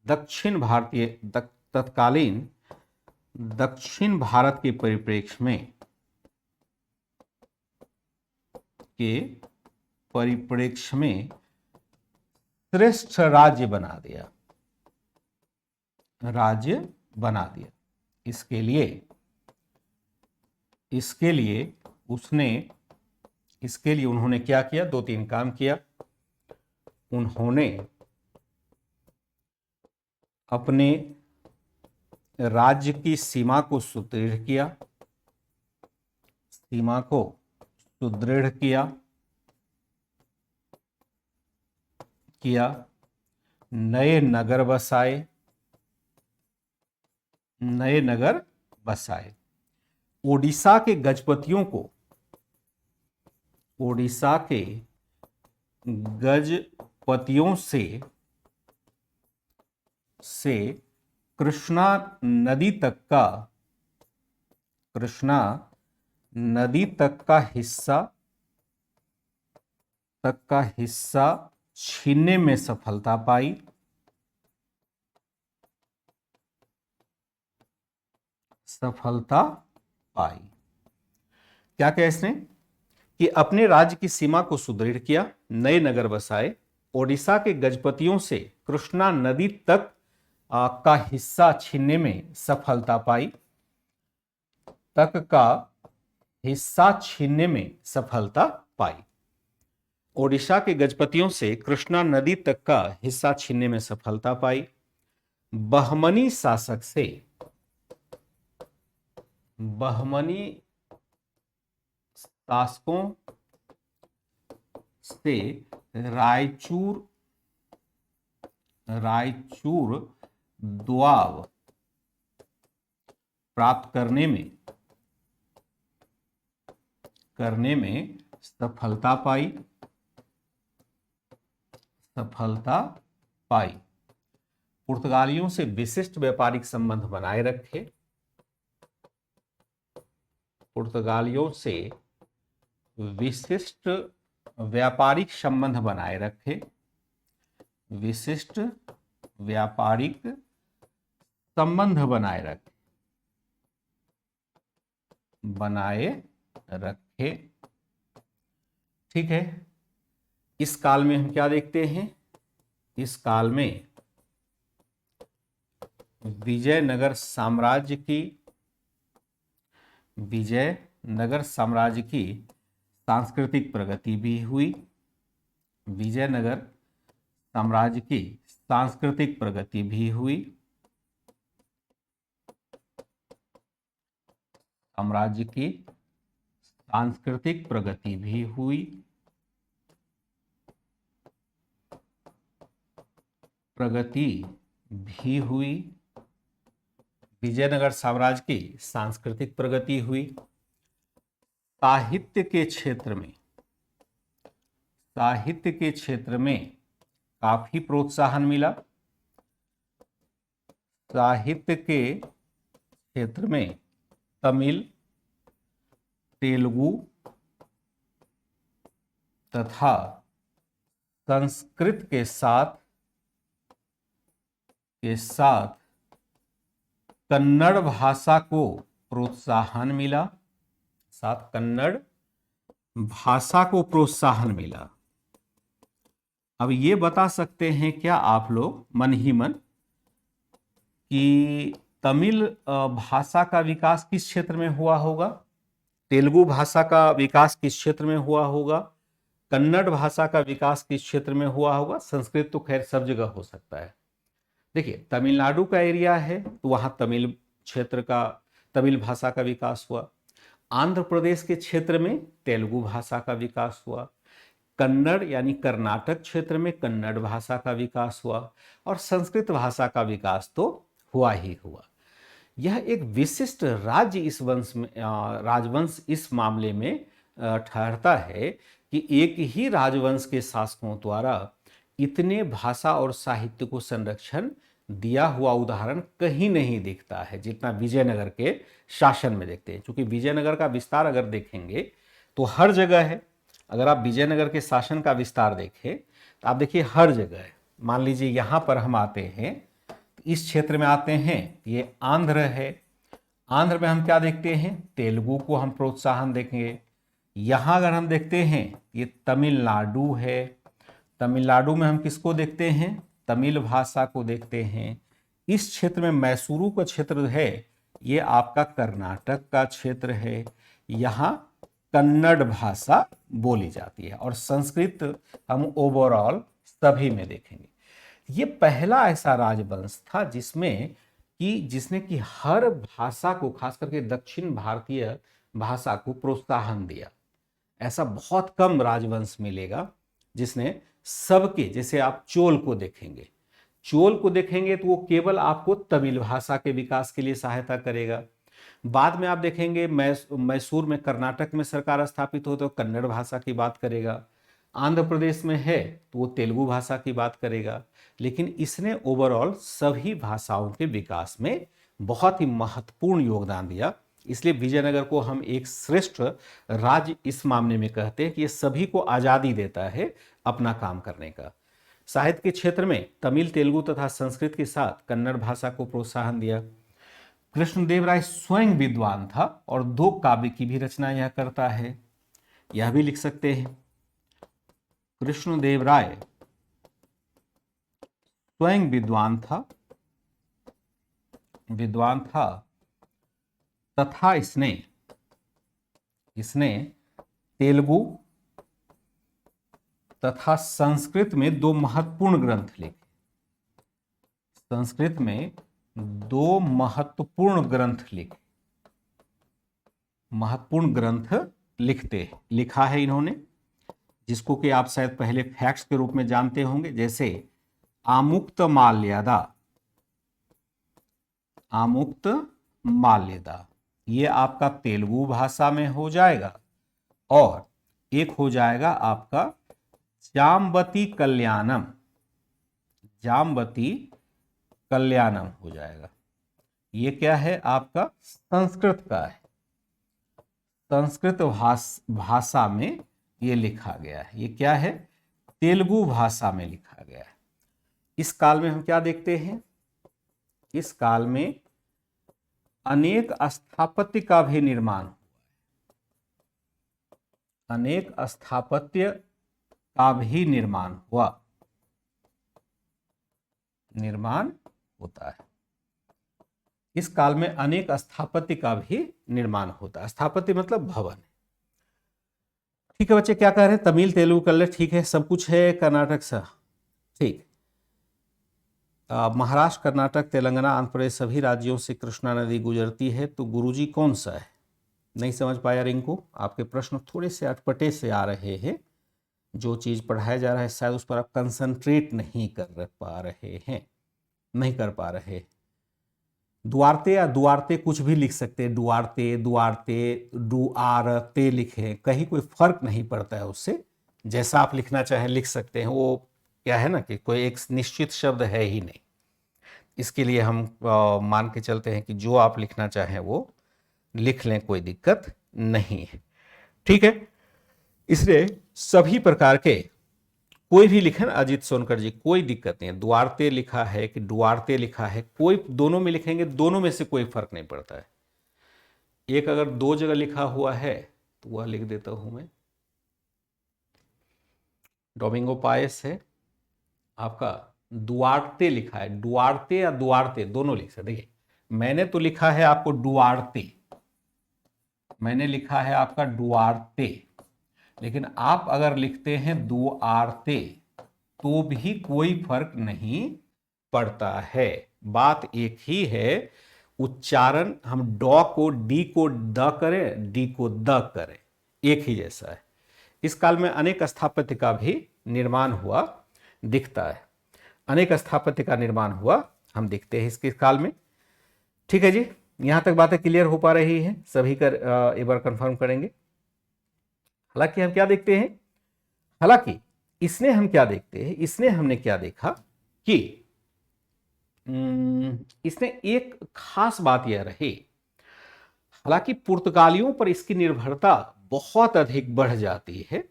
दक्षिण भारत के परिप्रेक्ष्य में श्रेष्ठ राज्य बना दिया। इसके लिए इसके लिए उन्होंने क्या किया, 2-3 काम किया। उन्होंने अपने राज्य की सीमा को सुदृढ़ किया, नए नगर बसाए। ओडिशा के गजपतियों से कृष्णा नदी तक का हिस्सा छीनने में सफलता पाई। क्या कहा इसने कि अपने राज्य की सीमा को सुदृढ़ किया, नए नगर बसाए, ओडिशा के गजपतियों से कृष्णा नदी तक का हिस्सा छीनने में सफलता पाई। ओडिशा के गजपतियों से कृष्णा नदी तक का हिस्सा छीनने में सफलता पाई। बहमनी शासकों से रायचूर द्वाब प्राप्त करने में सफलता पाई। पुर्तगालियों से विशिष्ट व्यापारिक संबंध बनाए रखे। विशिष्ट व्यापारिक संबंध बनाए रखे। ठीक है, इस काल में हम क्या देखते हैं, इस काल में विजयनगर साम्राज्य की सांस्कृतिक प्रगति भी हुई। विजयनगर साम्राज्य की सांस्कृतिक प्रगति भी हुई। विजयनगर साम्राज्य की सांस्कृतिक प्रगति हुई। साहित्य के क्षेत्र में काफी प्रोत्साहन मिला। साहित्य के क्षेत्र में तमिल, तेलुगु तथा संस्कृत के साथ कन्नड़ भाषा को प्रोत्साहन मिला। अब ये बता सकते हैं क्या आप लोग मन ही मन कि तमिल भाषा का विकास किस क्षेत्र में हुआ होगा, तेलुगु भाषा का विकास किस क्षेत्र में हुआ होगा, कन्नड़ भाषा का विकास किस क्षेत्र में हुआ होगा? संस्कृत तो खैर सब जगह हो सकता है। देखिए, तमिलनाडु का एरिया है तो वहां तमिल भाषा का विकास हुआ। आंध्र प्रदेश के क्षेत्र में तेलुगु भाषा का विकास हुआ। कन्नड़ यानी कर्नाटक क्षेत्र में कन्नड़ भाषा का विकास हुआ और संस्कृत भाषा का विकास तो हुआ ही हुआ। यह एक विशिष्ट राजवंश इस मामले में ठहरता है कि एक ही राजवंश के शासकों द्वारा इतने भाषा और साहित्य को संरक्षण दिया हुआ उदाहरण कहीं नहीं दिखता है जितना विजयनगर के शासन में देखते हैं। क्योंकि विजयनगर का विस्तार अगर देखेंगे तो हर जगह है। अगर आप विजयनगर के शासन का विस्तार देखें तो आप देखिए हर जगह है। मान लीजिए यहाँ पर हम आते हैं, इस क्षेत्र में आते हैं, ये आंध्र है। आंध्र में हम क्या देखते हैं? तेलुगु को हम प्रोत्साहन देखेंगे। यहाँ अगर हम देखते हैं ये तमिलनाडु है। तमिलनाडु में हम किसको देखते हैं? तमिल भाषा को देखते हैं। इस क्षेत्र में मैसूरू का क्षेत्र है, ये आपका कर्नाटक का क्षेत्र है। यहाँ कन्नड़ भाषा बोली जाती है, और संस्कृत हम ओवरऑल सभी में देखेंगे। ये पहला ऐसा राजवंश था जिसने कि हर भाषा को, खास करके दक्षिण भारतीय भाषा को प्रोत्साहन दिया। ऐसा बहुत कम राजवंश मिलेगा जिसने सबके, जैसे आप चोल को देखेंगे, तो वो केवल आपको तमिल भाषा के विकास के लिए सहायता करेगा। बाद में आप देखेंगे मैसूर में, कर्नाटक में सरकार स्थापित हो तो कन्नड़ भाषा की बात करेगा। आंध्र प्रदेश में है तो वो तेलुगु भाषा की बात करेगा। लेकिन इसने ओवरऑल सभी भाषाओं के विकास में बहुत ही महत्वपूर्ण योगदान दिया। इसलिए विजयनगर को हम एक श्रेष्ठ राज्य इस मामले में कहते हैं कि ये सभी को आज़ादी देता है अपना काम करने का। साहित्य के क्षेत्र में तमिल, तेलुगु तथा संस्कृत के साथ कन्नड़ भाषा को प्रोत्साहन दिया। कृष्णदेव राय स्वयं विद्वान था और 2 काव्य की भी रचना यह करता है। यह भी लिख सकते हैं, कृष्णदेव राय स्वयं विद्वान था तथा इसने तेलुगु तथा संस्कृत में 2 महत्वपूर्ण ग्रंथ लिखे। संस्कृत में 2 महत्वपूर्ण ग्रंथ लिखा है इन्होंने, जिसको कि आप शायद पहले फैक्ट्स के रूप में जानते होंगे, जैसे आमुक्तमाल्यदा, ये आपका तेलुगु भाषा में हो जाएगा, और एक हो जाएगा आपका जाम्बती कल्याणम हो जाएगा। ये क्या है आपका, संस्कृत का है, संस्कृत भाषा में ये लिखा गया है। ये क्या है, तेलुगु भाषा में लिखा गया है। इस काल में हम क्या देखते हैं, इस काल में अनेक स्थापत्य का भी निर्माण होता है। इस काल में अनेक स्थापत्य का भी निर्माण होता है। स्थापत्य मतलब भवन। ठीक है बच्चे, क्या कह रहे हैं, तमिल, तेलुगु, कन्नड़, ठीक है, सब कुछ है। कर्नाटक सा, ठीक। महाराष्ट्र, कर्नाटक, तेलंगाना, आंध्र प्रदेश सभी राज्यों से कृष्णा नदी गुजरती है, तो गुरुजी कौन सा है? नहीं समझ पाया रिंकू, आपके प्रश्न थोड़े से अटपटे से आ रहे हैं। जो चीज़ पढ़ाया जा रहा है शायद उस पर आप कंसंट्रेट नहीं कर पा रहे। दुआरते या दुआरते कुछ भी लिख सकते हैं, दुआरते लिखे, कहीं कोई फर्क नहीं पड़ता है उससे। जैसा आप लिखना चाहें लिख सकते हैं। वो क्या है ना कि कोई एक निश्चित शब्द है ही नहीं। इसके लिए हम मान के चलते हैं कि जो आप लिखना चाहें वो लिख लें, कोई दिक्कत नहीं है। ठीक है, इसलिए सभी प्रकार के कोई भी लिखे ना अजीत सोनकर जी, कोई दिक्कत नहीं है। दुआरते लिखा है कि डुआरते लिखा है, कोई दोनों में लिखेंगे, दोनों में से कोई फर्क नहीं पड़ता है। एक अगर 2 जगह लिखा हुआ है तो वह लिख देता हूं मैं। डोमिंगो पायस है आपका, दुआरते लिखा है, डुआरते या दुआरते दोनों लिख सकते। देखिए मैंने तो लिखा है आपको डुआरते, मैंने लिखा है आपका डुआरते, लेकिन आप अगर लिखते हैं दुआरते तो भी कोई फर्क नहीं पड़ता है। बात एक ही है, उच्चारण हम डॉ को डी को द करें, डी को द करें, एक ही जैसा है। इस काल में अनेक स्थापत्य का भी निर्माण हुआ दिखता है। अनेक स्थापत्य का निर्माण हुआ हम देखते हैं इसके काल में। ठीक है जी, यहां तक बातें क्लियर हो पा रही है सभी का? एक बार कंफर्म करेंगे। हालांकि हम क्या देखते हैं, इसने हमने क्या देखा कि इसने एक खास बात यह रही, हालांकि पुर्तगालियों पर इसकी निर्भरता बहुत अधिक बढ़ जाती है।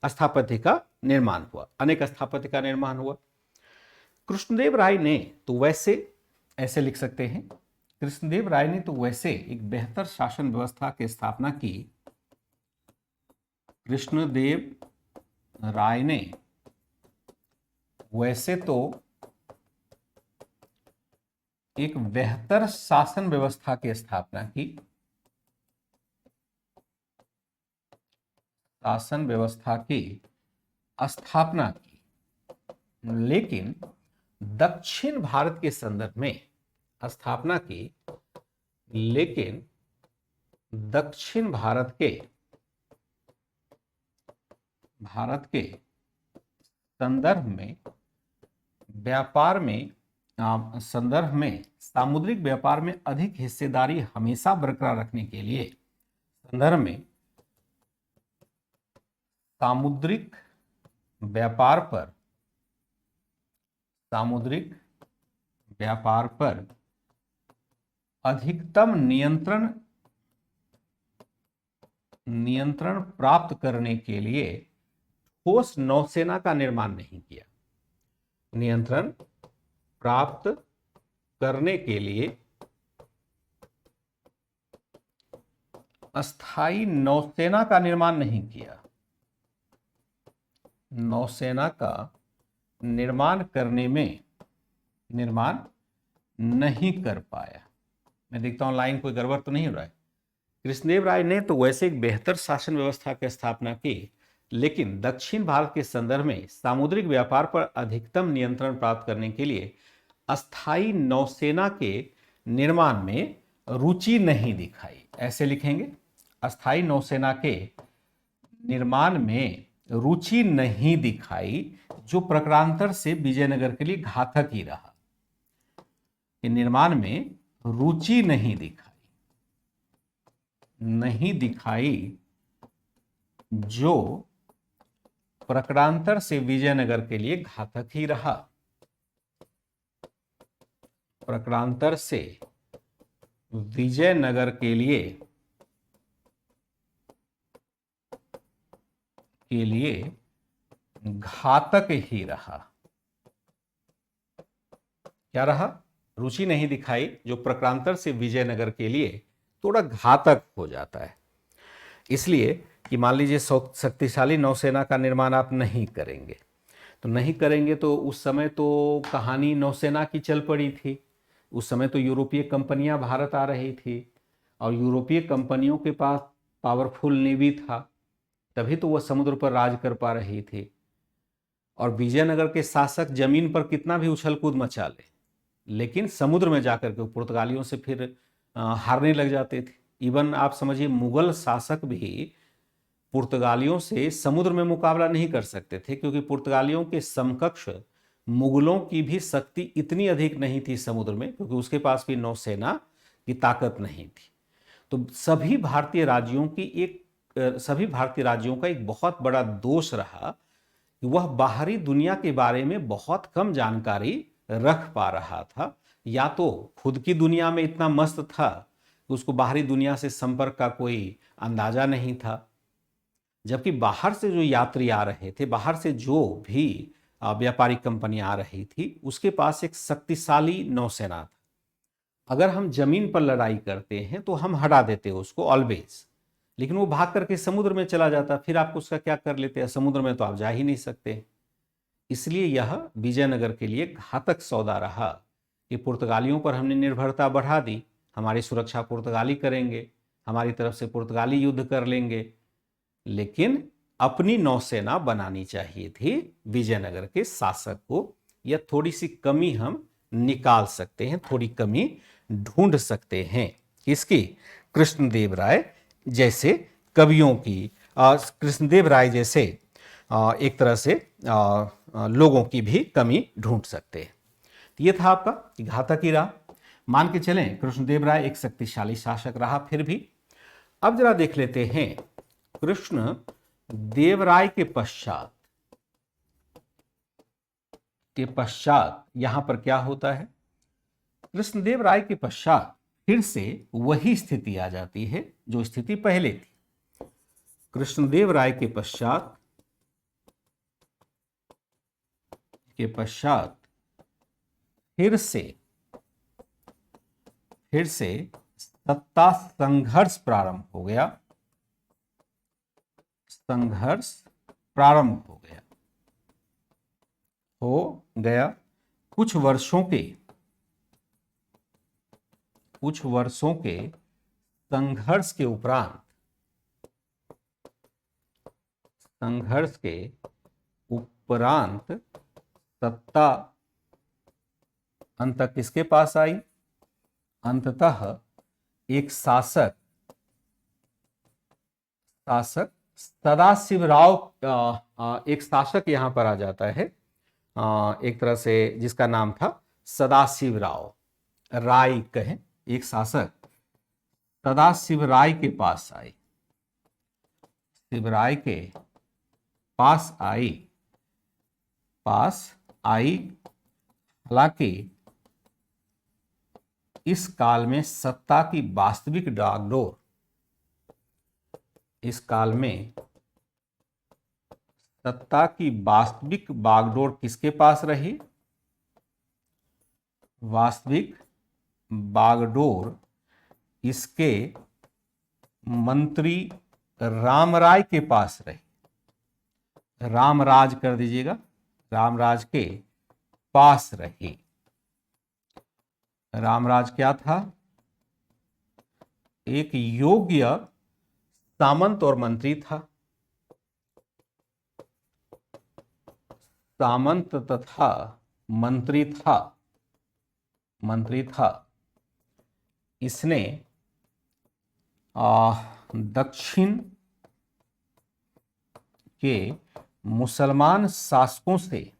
स्थापत्य का निर्माण हुआ, अनेक स्थापत्य का निर्माण हुआ। कृष्णदेव राय ने तो वैसे ऐसे लिख सकते हैं, कृष्णदेव राय ने तो वैसे एक बेहतर शासन व्यवस्था की स्थापना की। कृष्णदेव राय ने वैसे तो एक बेहतर शासन व्यवस्था की स्थापना की, शासन व्यवस्था की स्थापना की, लेकिन दक्षिण भारत के संदर्भ में स्थापना की, लेकिन दक्षिण भारत के संदर्भ में व्यापार में संदर्भ में सामुद्रिक व्यापार में अधिक हिस्सेदारी हमेशा बरकरार रखने के लिए संदर्भ में सामुद्रिक व्यापार पर अधिकतम नियंत्रण प्राप्त करने के लिए ठोस नौसेना का निर्माण नहीं किया। नियंत्रण प्राप्त करने के लिए अस्थायी नौसेना का निर्माण नहीं किया। नौसेना का निर्माण नहीं कर पाया। मैं देखता हूं लाइन कोई गड़बड़ तो नहीं हो रहा है। कृष्णदेव राय ने तो वैसे एक बेहतर शासन व्यवस्था की स्थापना की, लेकिन दक्षिण भारत के संदर्भ में सामुद्रिक व्यापार पर अधिकतम नियंत्रण प्राप्त करने के लिए अस्थायी नौसेना के निर्माण में रुचि नहीं दिखाई। ऐसे लिखेंगे, अस्थायी नौसेना के निर्माण में रुचि नहीं दिखाई, जो प्रकारांतर से विजयनगर के लिए घातक ही रहा। निर्माण में रुचि नहीं दिखाई, जो प्रकारांतर से विजयनगर के लिए घातक ही रहा। प्रकारांतर से विजयनगर के लिए घातक ही रहा। क्या रहा? रुचि नहीं दिखाई, जो प्रकारांतर से विजयनगर के लिए थोड़ा घातक हो जाता है। इसलिए कि मान लीजिए शक्तिशाली नौसेना का निर्माण आप नहीं करेंगे तो उस समय तो कहानी नौसेना की चल पड़ी थी। उस समय तो यूरोपीय कंपनियां भारत आ रही थी और यूरोपीय कंपनियों के पास पावरफुल नेवी था, तभी तो वह समुद्र पर राज कर पा रही थी। और विजयनगर के शासक जमीन पर कितना भी उछल कूद मचा ले, लेकिन समुद्र में जाकर के पुर्तगालियों से फिर हारने लग जाते थे। इवन आप समझिए मुगल शासक भी पुर्तगालियों से समुद्र में मुकाबला नहीं कर सकते थे, क्योंकि पुर्तगालियों के समकक्ष मुगलों की भी शक्ति इतनी अधिक नहीं थी समुद्र में, क्योंकि उसके पास भी नौसेना की ताकत नहीं थी। तो सभी भारतीय राज्यों का एक बहुत बड़ा दोष रहा कि वह बाहरी दुनिया के बारे में बहुत कम जानकारी रख पा रहा था, या तो खुद की दुनिया में इतना मस्त था कि उसको बाहरी दुनिया से संपर्क का कोई अंदाजा नहीं था। जबकि बाहर से जो यात्री आ रहे थे, बाहर से जो भी व्यापारिक कंपनियां आ रही थी, उसके पास एक शक्तिशाली नौसेना था। अगर हम जमीन पर लड़ाई करते हैं तो हम हटा देते उसको ऑलवेज, लेकिन वो भाग करके समुद्र में चला जाता, फिर आपको उसका क्या कर लेते हैं? समुद्र में तो आप जा ही नहीं सकते। इसलिए यह विजयनगर के लिए घातक सौदा रहा कि पुर्तगालियों पर हमने निर्भरता बढ़ा दी। हमारी सुरक्षा पुर्तगाली करेंगे, हमारी तरफ से पुर्तगाली युद्ध कर लेंगे, लेकिन अपनी नौसेना बनानी चाहिए थी विजयनगर के शासक को। यह थोड़ी सी कमी हम निकाल सकते हैं, थोड़ी कमी ढूंढ सकते हैं। इसकी कृष्णदेव राय जैसे कवियों की, कृष्णदेव राय जैसे एक तरह से लोगों की भी कमी ढूंढ सकते हैं। ये था आपका घातक ही रहा। मान के चलें कृष्णदेव राय एक शक्तिशाली शासक रहा फिर भी। अब जरा देख लेते हैं कृष्ण देव राय के पश्चात यहां पर क्या होता है? कृष्णदेव राय के पश्चात फिर से वही स्थिति आ जाती है जो स्थिति पहले थी। कृष्णदेव राय के पश्चात फिर से सत्ता संघर्ष प्रारंभ हो गया। कुछ वर्षों के संघर्ष के उपरांत संघर्ष के उपरांत सत्ता अंत किसके पास आई? अंततः एक शासक सदाशिवराव, एक शासक यहां पर आ जाता है, एक तरह से जिसका नाम था सदाशिवराव राय कहें, एक शासक सदाशिव राय के पास आई, शिवराय के पास आई। हालांकि इस काल में सत्ता की वास्तविक बागडोर, इस काल में सत्ता की वास्तविक बागडोर किसके पास रही? वास्तविक बागडोर इसके मंत्री रामराय के पास रही। रामराज कर दीजिएगा, रामराज के पास रही। रामराज क्या था? एक योग्य सामंत और मंत्री था। सामंत तथा मंत्री था। इसने दक्षिण के मुसलमान शासकों से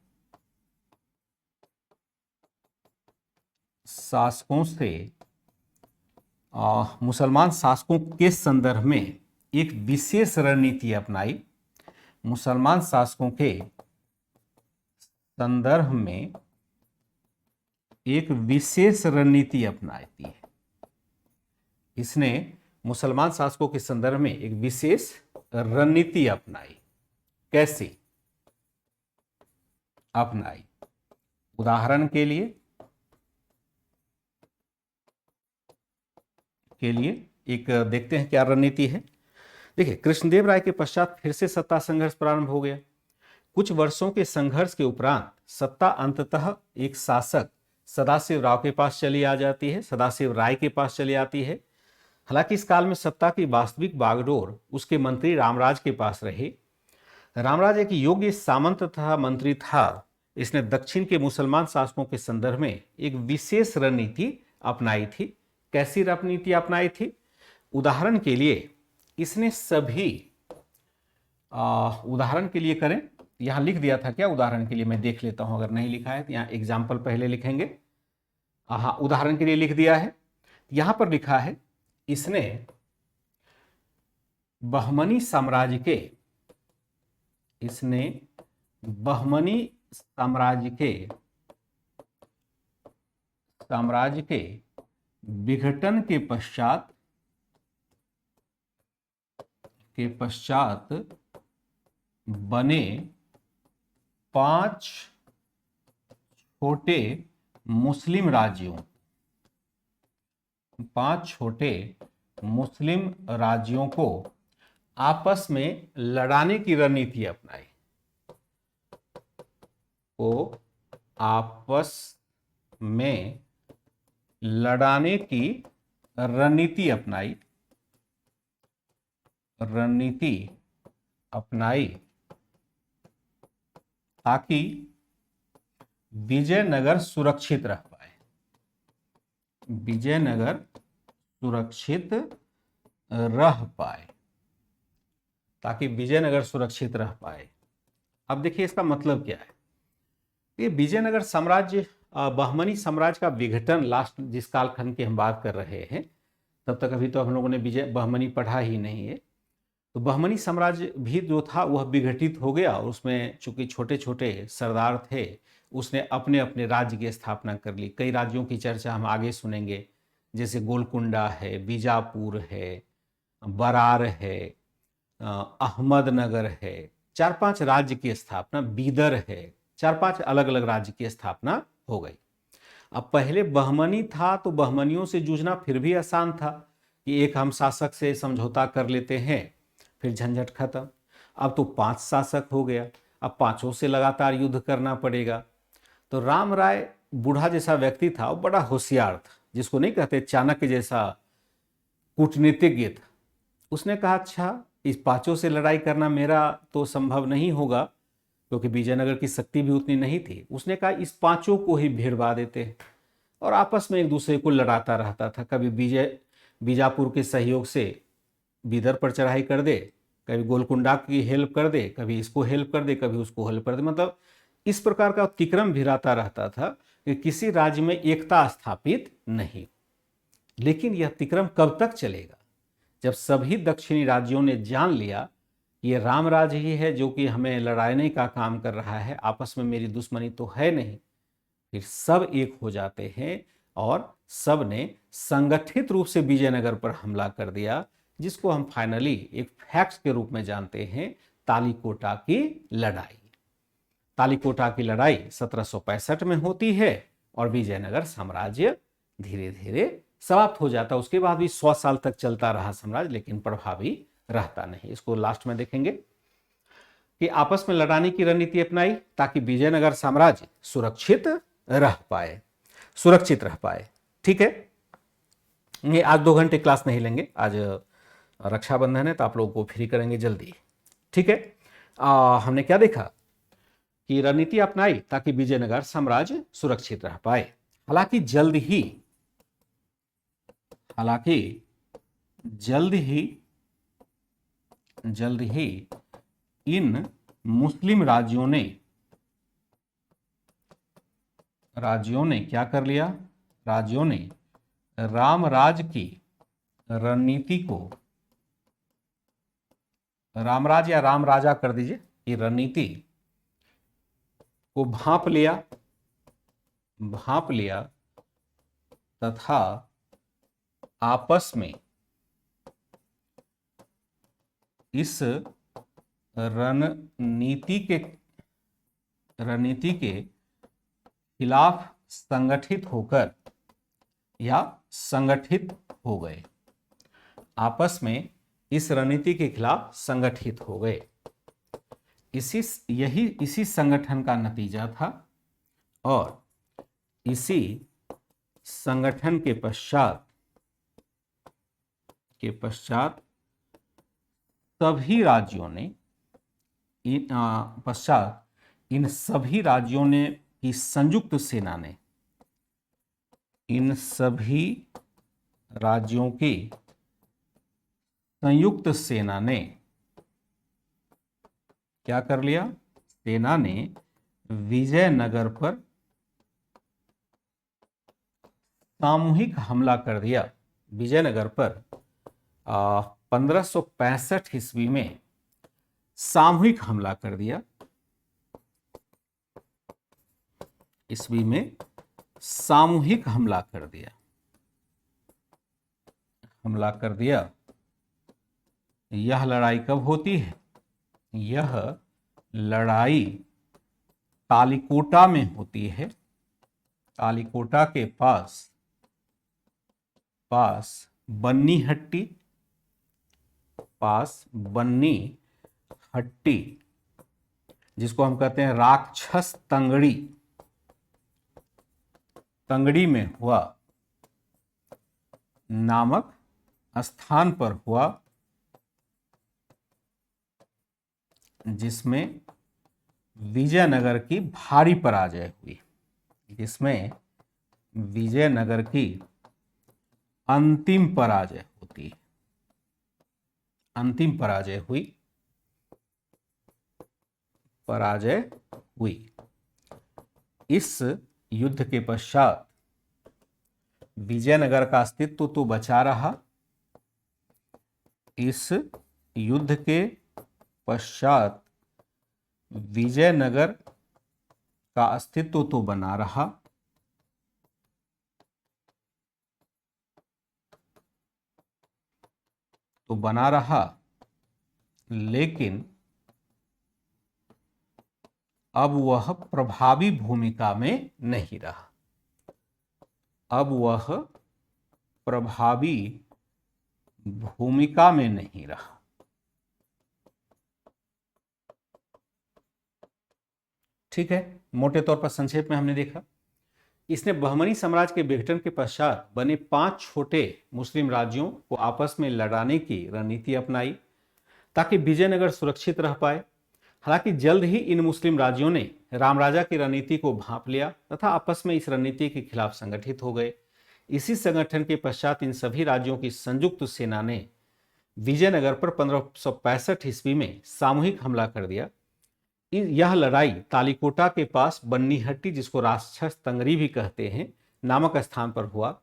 मुसलमान शासकों के संदर्भ में एक विशेष रणनीति अपनाई। मुसलमान शासकों के संदर्भ में एक विशेष रणनीति अपनाती है। इसने मुसलमान शासकों के संदर्भ में एक विशेष रणनीति अपनाई। कैसी अपनाई? उदाहरण के लिए एक देखते हैं क्या रणनीति है। देखिए, कृष्णदेव राय के पश्चात फिर से सत्ता संघर्ष प्रारंभ हो गया। कुछ वर्षों के संघर्ष के उपरांत सत्ता अंततः एक शासक सदाशिव राव के पास चली आ जाती है, सदाशिव राय के पास चली आती है। हालांकि इस काल में सत्ता की वास्तविक बागडोर उसके मंत्री रामराज के पास रही। रामराज एक योग्य सामंत तथा मंत्री था। इसने दक्षिण के मुसलमान शासकों के संदर्भ में एक विशेष रणनीति अपनाई थी। कैसी रणनीति अपनाई थी? उदाहरण के लिए इसने सभी, उदाहरण के लिए करें, यहां लिख दिया था क्या? उदाहरण के लिए मैं देख लेता हूं, अगर नहीं लिखा है तो यहां एग्जाम्पल पहले लिखेंगे। हाँ, उदाहरण के लिए लिख दिया है। यहां पर लिखा है इसने बहमनी साम्राज्य के विघटन के पश्चात बने 5 छोटे मुस्लिम राज्यों को आपस में लड़ाने की रणनीति अपनाई। ताकि विजयनगर सुरक्षित रह पाए। अब देखिए इसका मतलब क्या है। ये विजयनगर साम्राज्य, बहमनी साम्राज्य का विघटन, लास्ट जिस कालखंड की हम बात कर रहे हैं, तब तक अभी तो हम लोगों ने बहमनी पढ़ा ही नहीं है। तो बहमनी साम्राज्य भी जो था वह विघटित हो गया और उसमें चूंकि छोटे छोटे सरदार थे, उसने अपने अपने राज्य की स्थापना कर ली। कई राज्यों की चर्चा हम आगे सुनेंगे, जैसे गोलकुंडा है, बीजापुर है, बरार है, अहमदनगर है, 4-5 राज्य की स्थापना, बीदर है, 4-5 अलग अलग राज्य की स्थापना हो गई। अब पहले बहमनी था तो बहमनियों से जूझना फिर भी आसान था कि एक हम शासक से समझौता कर लेते हैं, फिर झंझट खत्म। अब तो 5 शासक हो गया, अब 5 से लगातार युद्ध करना पड़ेगा। तो राम राय बूढ़ा जैसा व्यक्ति था, वो बड़ा होशियार था, जिसको नहीं कहते चाणक्य जैसा कूटनीतिज्ञ था। उसने कहा अच्छा इस पांचों से लड़ाई करना मेरा तो संभव नहीं होगा, क्योंकि विजयनगर की शक्ति भी उतनी नहीं थी। उसने कहा इस पांचों को ही भिड़वा देते हैं और आपस में एक दूसरे को लड़ाता रहता था। कभी बीजापुर के सहयोग से बीदर पर चढ़ाई कर दे, कभी गोलकुंडा की हेल्प कर दे, कभी इसको हेल्प कर दे, कभी उसको हेल्प कर दे। मतलब इस प्रकार का तिक्रम भिड़ाता रहता था कि किसी राज्य में एकता स्थापित नहीं। लेकिन यह तिक्रम कब तक चलेगा? जब सभी दक्षिणी राज्यों ने जान लिया ये रामराज ही है जो कि हमें लड़ाने का काम कर रहा है, आपस में मेरी दुश्मनी तो है नहीं, फिर सब एक हो जाते हैं और सब ने संगठित रूप से विजयनगर पर हमला कर दिया, जिसको हम फाइनली एक फैक्ट के रूप में जानते हैं, तालीकोटा की लड़ाई। तालीकोटा की लड़ाई 1765 में होती है और विजयनगर साम्राज्य धीरे धीरे समाप्त हो जाता है। उसके बाद भी 100 साल तक चलता रहा साम्राज्य, लेकिन प्रभावी रहता नहीं। इसको लास्ट में देखेंगे कि आपस में लड़ाने की रणनीति अपनाई ताकि विजयनगर साम्राज्य सुरक्षित रह पाए। ठीक है, ये आज 2 घंटे क्लास नहीं लेंगे, आज रक्षाबंधन है तो आप लोगों को फ्री करेंगे जल्दी। ठीक है, हमने क्या देखा कि रणनीति अपनाई ताकि विजयनगर साम्राज्य सुरक्षित रह पाए। हालांकि जल्द ही इन मुस्लिम राज्यों ने क्या कर लिया? राज्यों ने रामराज की रणनीति को, रामराज या रामराजा कर दीजिए, ये रणनीति को भांप लिया तथा आपस में इस रणनीति के खिलाफ संगठित हो गए। आपस में इस रणनीति के खिलाफ संगठित हो गए। इसी संगठन का नतीजा था और इसी संगठन के पश्चात सभी राज्यों ने इन सभी राज्यों ने की संयुक्त सेना ने, इन सभी राज्यों की संयुक्त सेना ने क्या कर लिया? सेना ने विजयनगर पर सामूहिक हमला कर दिया। विजयनगर पर 1565 ईस्वी में सामूहिक हमला कर दिया। यह लड़ाई कब होती है? यह लड़ाई तालीकोटा में होती है। तालीकोटा के पास बन्नी हट्टी, जिसको हम कहते हैं राक्षस तंगड़ी में हुआ नामक स्थान पर हुआ, जिसमें विजयनगर की भारी पराजय हुई, जिसमें विजयनगर की अंतिम पराजय हुई। इस युद्ध के पश्चात विजयनगर का अस्तित्व तो बचा रहा। इस युद्ध के पश्चात विजयनगर का अस्तित्व तो बना रहा, लेकिन अब वह प्रभावी भूमिका में नहीं रहा। ठीक है, मोटे तौर पर संक्षेप में हमने देखा, इसने बहमनी साम्राज्य के विघटन के पश्चात बने 5 छोटे मुस्लिम राज्यों को आपस में लड़ाने की रणनीति अपनाई ताकि विजयनगर सुरक्षित रह पाए। हालांकि जल्द ही इन मुस्लिम राज्यों ने राम राजा की रणनीति को भांप लिया तथा आपस में इस रणनीति के खिलाफ संगठित हो गए। इसी संगठन के पश्चात इन सभी राज्यों की संयुक्त सेना ने विजयनगर पर 1565 ईस्वी में सामूहिक हमला कर दिया। यह लड़ाई तालीकोटा के पास बन्नीहट्टी, जिसको राक्षस तंगरी भी कहते हैं, नामक स्थान पर हुआ,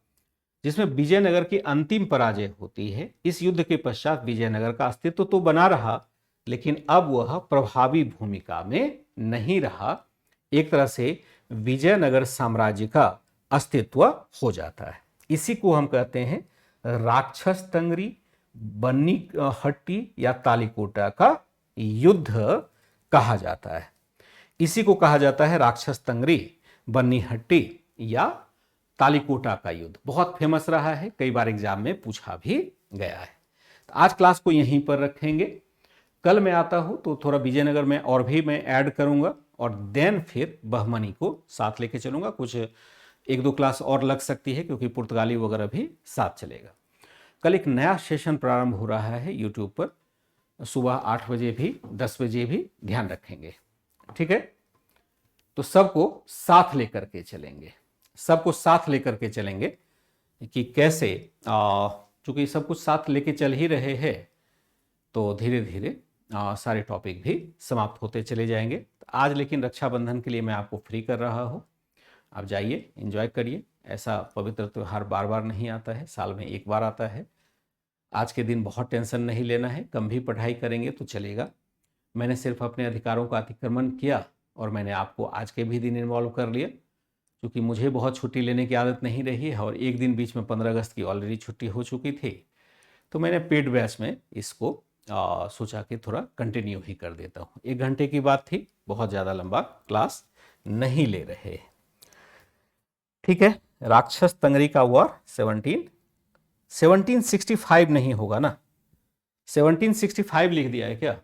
जिसमें विजयनगर की अंतिम पराजय होती है। इस युद्ध के पश्चात विजयनगर का अस्तित्व तो बना रहा, लेकिन अब वह प्रभावी भूमिका में नहीं रहा। एक तरह से विजयनगर साम्राज्य का अस्तित्व हो जाता है। इसी को हम कहते हैं राक्षस तंगरी, बन्नीहट्टी या तालीकोटा का युद्ध कहा जाता है। इसी को कहा जाता है राक्षस तंगरी, बन्नीहट्टी या तालीकोटा का युद्ध। बहुत फेमस रहा है, कई बार एग्जाम में पूछा भी गया है। तो आज क्लास को यहीं पर रखेंगे। कल मैं आता हूं तो थोड़ा विजयनगर में और भी मैं ऐड करूंगा और देन फिर बहमनी को साथ लेके चलूंगा। कुछ एक दो क्लास और लग सकती है क्योंकि पुर्तगाली वगैरह भी साथ चलेगा। कल एक नया सेशन प्रारंभ हो रहा है यूट्यूब पर, सुबह 8 बजे भी 10 बजे भी, ध्यान रखेंगे, ठीक है। तो सबको साथ लेकर के चलेंगे, सबको साथ लेकर के चलेंगे कि कैसे, चूंकि सब कुछ साथ लेके चल ही रहे हैं तो धीरे धीरे सारे टॉपिक भी समाप्त होते चले जाएंगे। तो आज लेकिन रक्षाबंधन के लिए मैं आपको फ्री कर रहा हूँ, आप जाइए एंजॉय करिए। ऐसा पवित्र त्यौहार बार बार नहीं आता है, साल में एक बार आता है। आज के दिन बहुत टेंशन नहीं लेना है, कम भी पढ़ाई करेंगे तो चलेगा। मैंने सिर्फ अपने अधिकारों का अतिक्रमण किया और मैंने आपको आज के भी दिन इन्वॉल्व कर लिया, क्योंकि मुझे बहुत छुट्टी लेने की आदत नहीं रही है और एक दिन बीच में 15 अगस्त की ऑलरेडी छुट्टी हो चुकी थी। तो मैंने पेड बैच में इसको सोचा कि थोड़ा कंटिन्यू ही कर देता हूँ। 1 घंटे की बात थी, बहुत ज़्यादा लंबा क्लास नहीं ले रहे, ठीक है। राक्षस तंगरी का वॉर 1765 नहीं होगा ना, 1765 लिख दिया है क्या?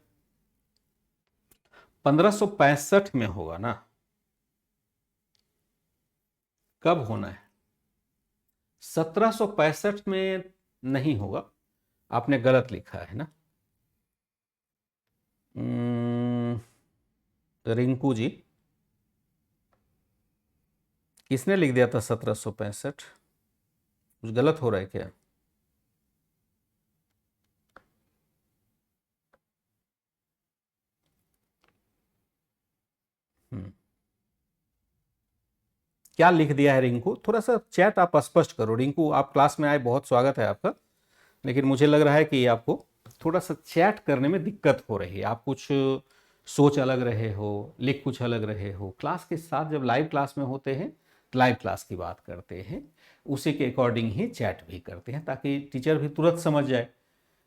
1565 में होगा ना। कब होना है? 1765 में नहीं होगा, आपने गलत लिखा है ना। रिंकू जी, किसने लिख दिया था 1765? कुछ गलत हो रहा है क्या? क्या लिख दिया है रिंकू? थोड़ा सा चैट आप स्पष्ट करो। रिंकू, आप क्लास में आए, बहुत स्वागत है आपका, लेकिन मुझे लग रहा है कि आपको थोड़ा सा चैट करने में दिक्कत हो रही है। आप कुछ सोच अलग रहे हो, लिख कुछ अलग रहे हो। क्लास के साथ जब लाइव क्लास में होते हैं तो लाइव क्लास की बात करते हैं, उसी के अकॉर्डिंग ही चैट भी करते हैं, ताकि टीचर भी तुरंत समझ जाए।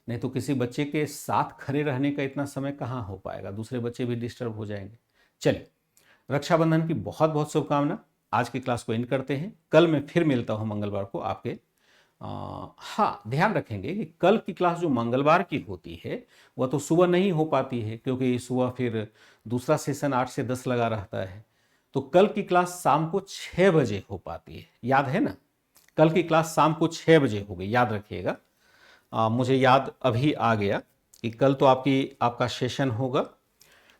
नहीं तो किसी बच्चे के साथ खड़े रहने का इतना समय कहाँ हो पाएगा, दूसरे बच्चे भी डिस्टर्ब हो जाएंगे। चलिए, रक्षाबंधन की बहुत बहुत शुभकामना। आज की क्लास को एंड करते हैं। कल मैं फिर मिलता हूं मंगलवार को आपके। हाँ, ध्यान रखेंगे कि कल की क्लास जो मंगलवार की होती है वह तो सुबह नहीं हो पाती है, क्योंकि सुबह फिर दूसरा सेशन 8 से 10 लगा रहता है। तो कल की क्लास शाम को 6 बजे हो पाती है, याद है ना? कल की क्लास शाम को 6 बजे होगी, याद रखिएगा। मुझे याद अभी आ गया कि कल तो आपका सेशन होगा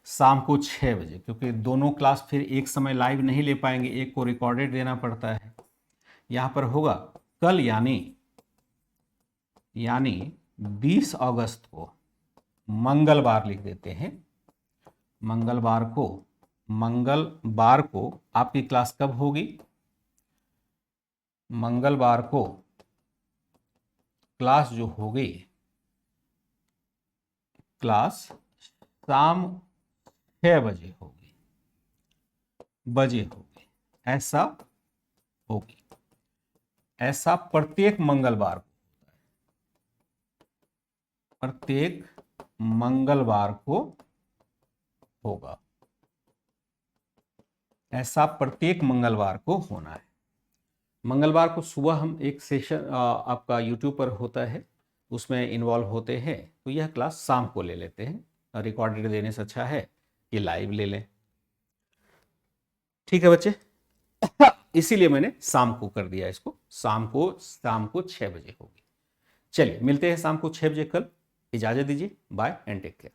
शाम को 6 बजे, क्योंकि दोनों क्लास फिर एक समय लाइव नहीं ले पाएंगे, एक को रिकॉर्डेड देना पड़ता है। यहाँ पर होगा कल, यानी 20 अगस्त को, मंगलवार लिख देते हैं। मंगलवार को आपकी क्लास कब होगी? मंगलवार को क्लास जो होगी, क्लास शाम 6 बजे होगी, ऐसा होगी। ऐसा प्रत्येक मंगलवार को होगा। ऐसा प्रत्येक मंगलवार को होना है। मंगलवार को सुबह हम एक सेशन आपका यूट्यूब पर होता है, उसमें इन्वॉल्व होते हैं। तो यह क्लास शाम को ले लेते हैं, रिकॉर्डेड देने से अच्छा है कि लाइव ले लें, ठीक है बच्चे? इसीलिए मैंने शाम को कर दिया इसको। शाम को 6 बजे होगी। चलिए, मिलते हैं शाम को 6 बजे कल। इजाज़त दीजिए, बाय एंड टेक केयर।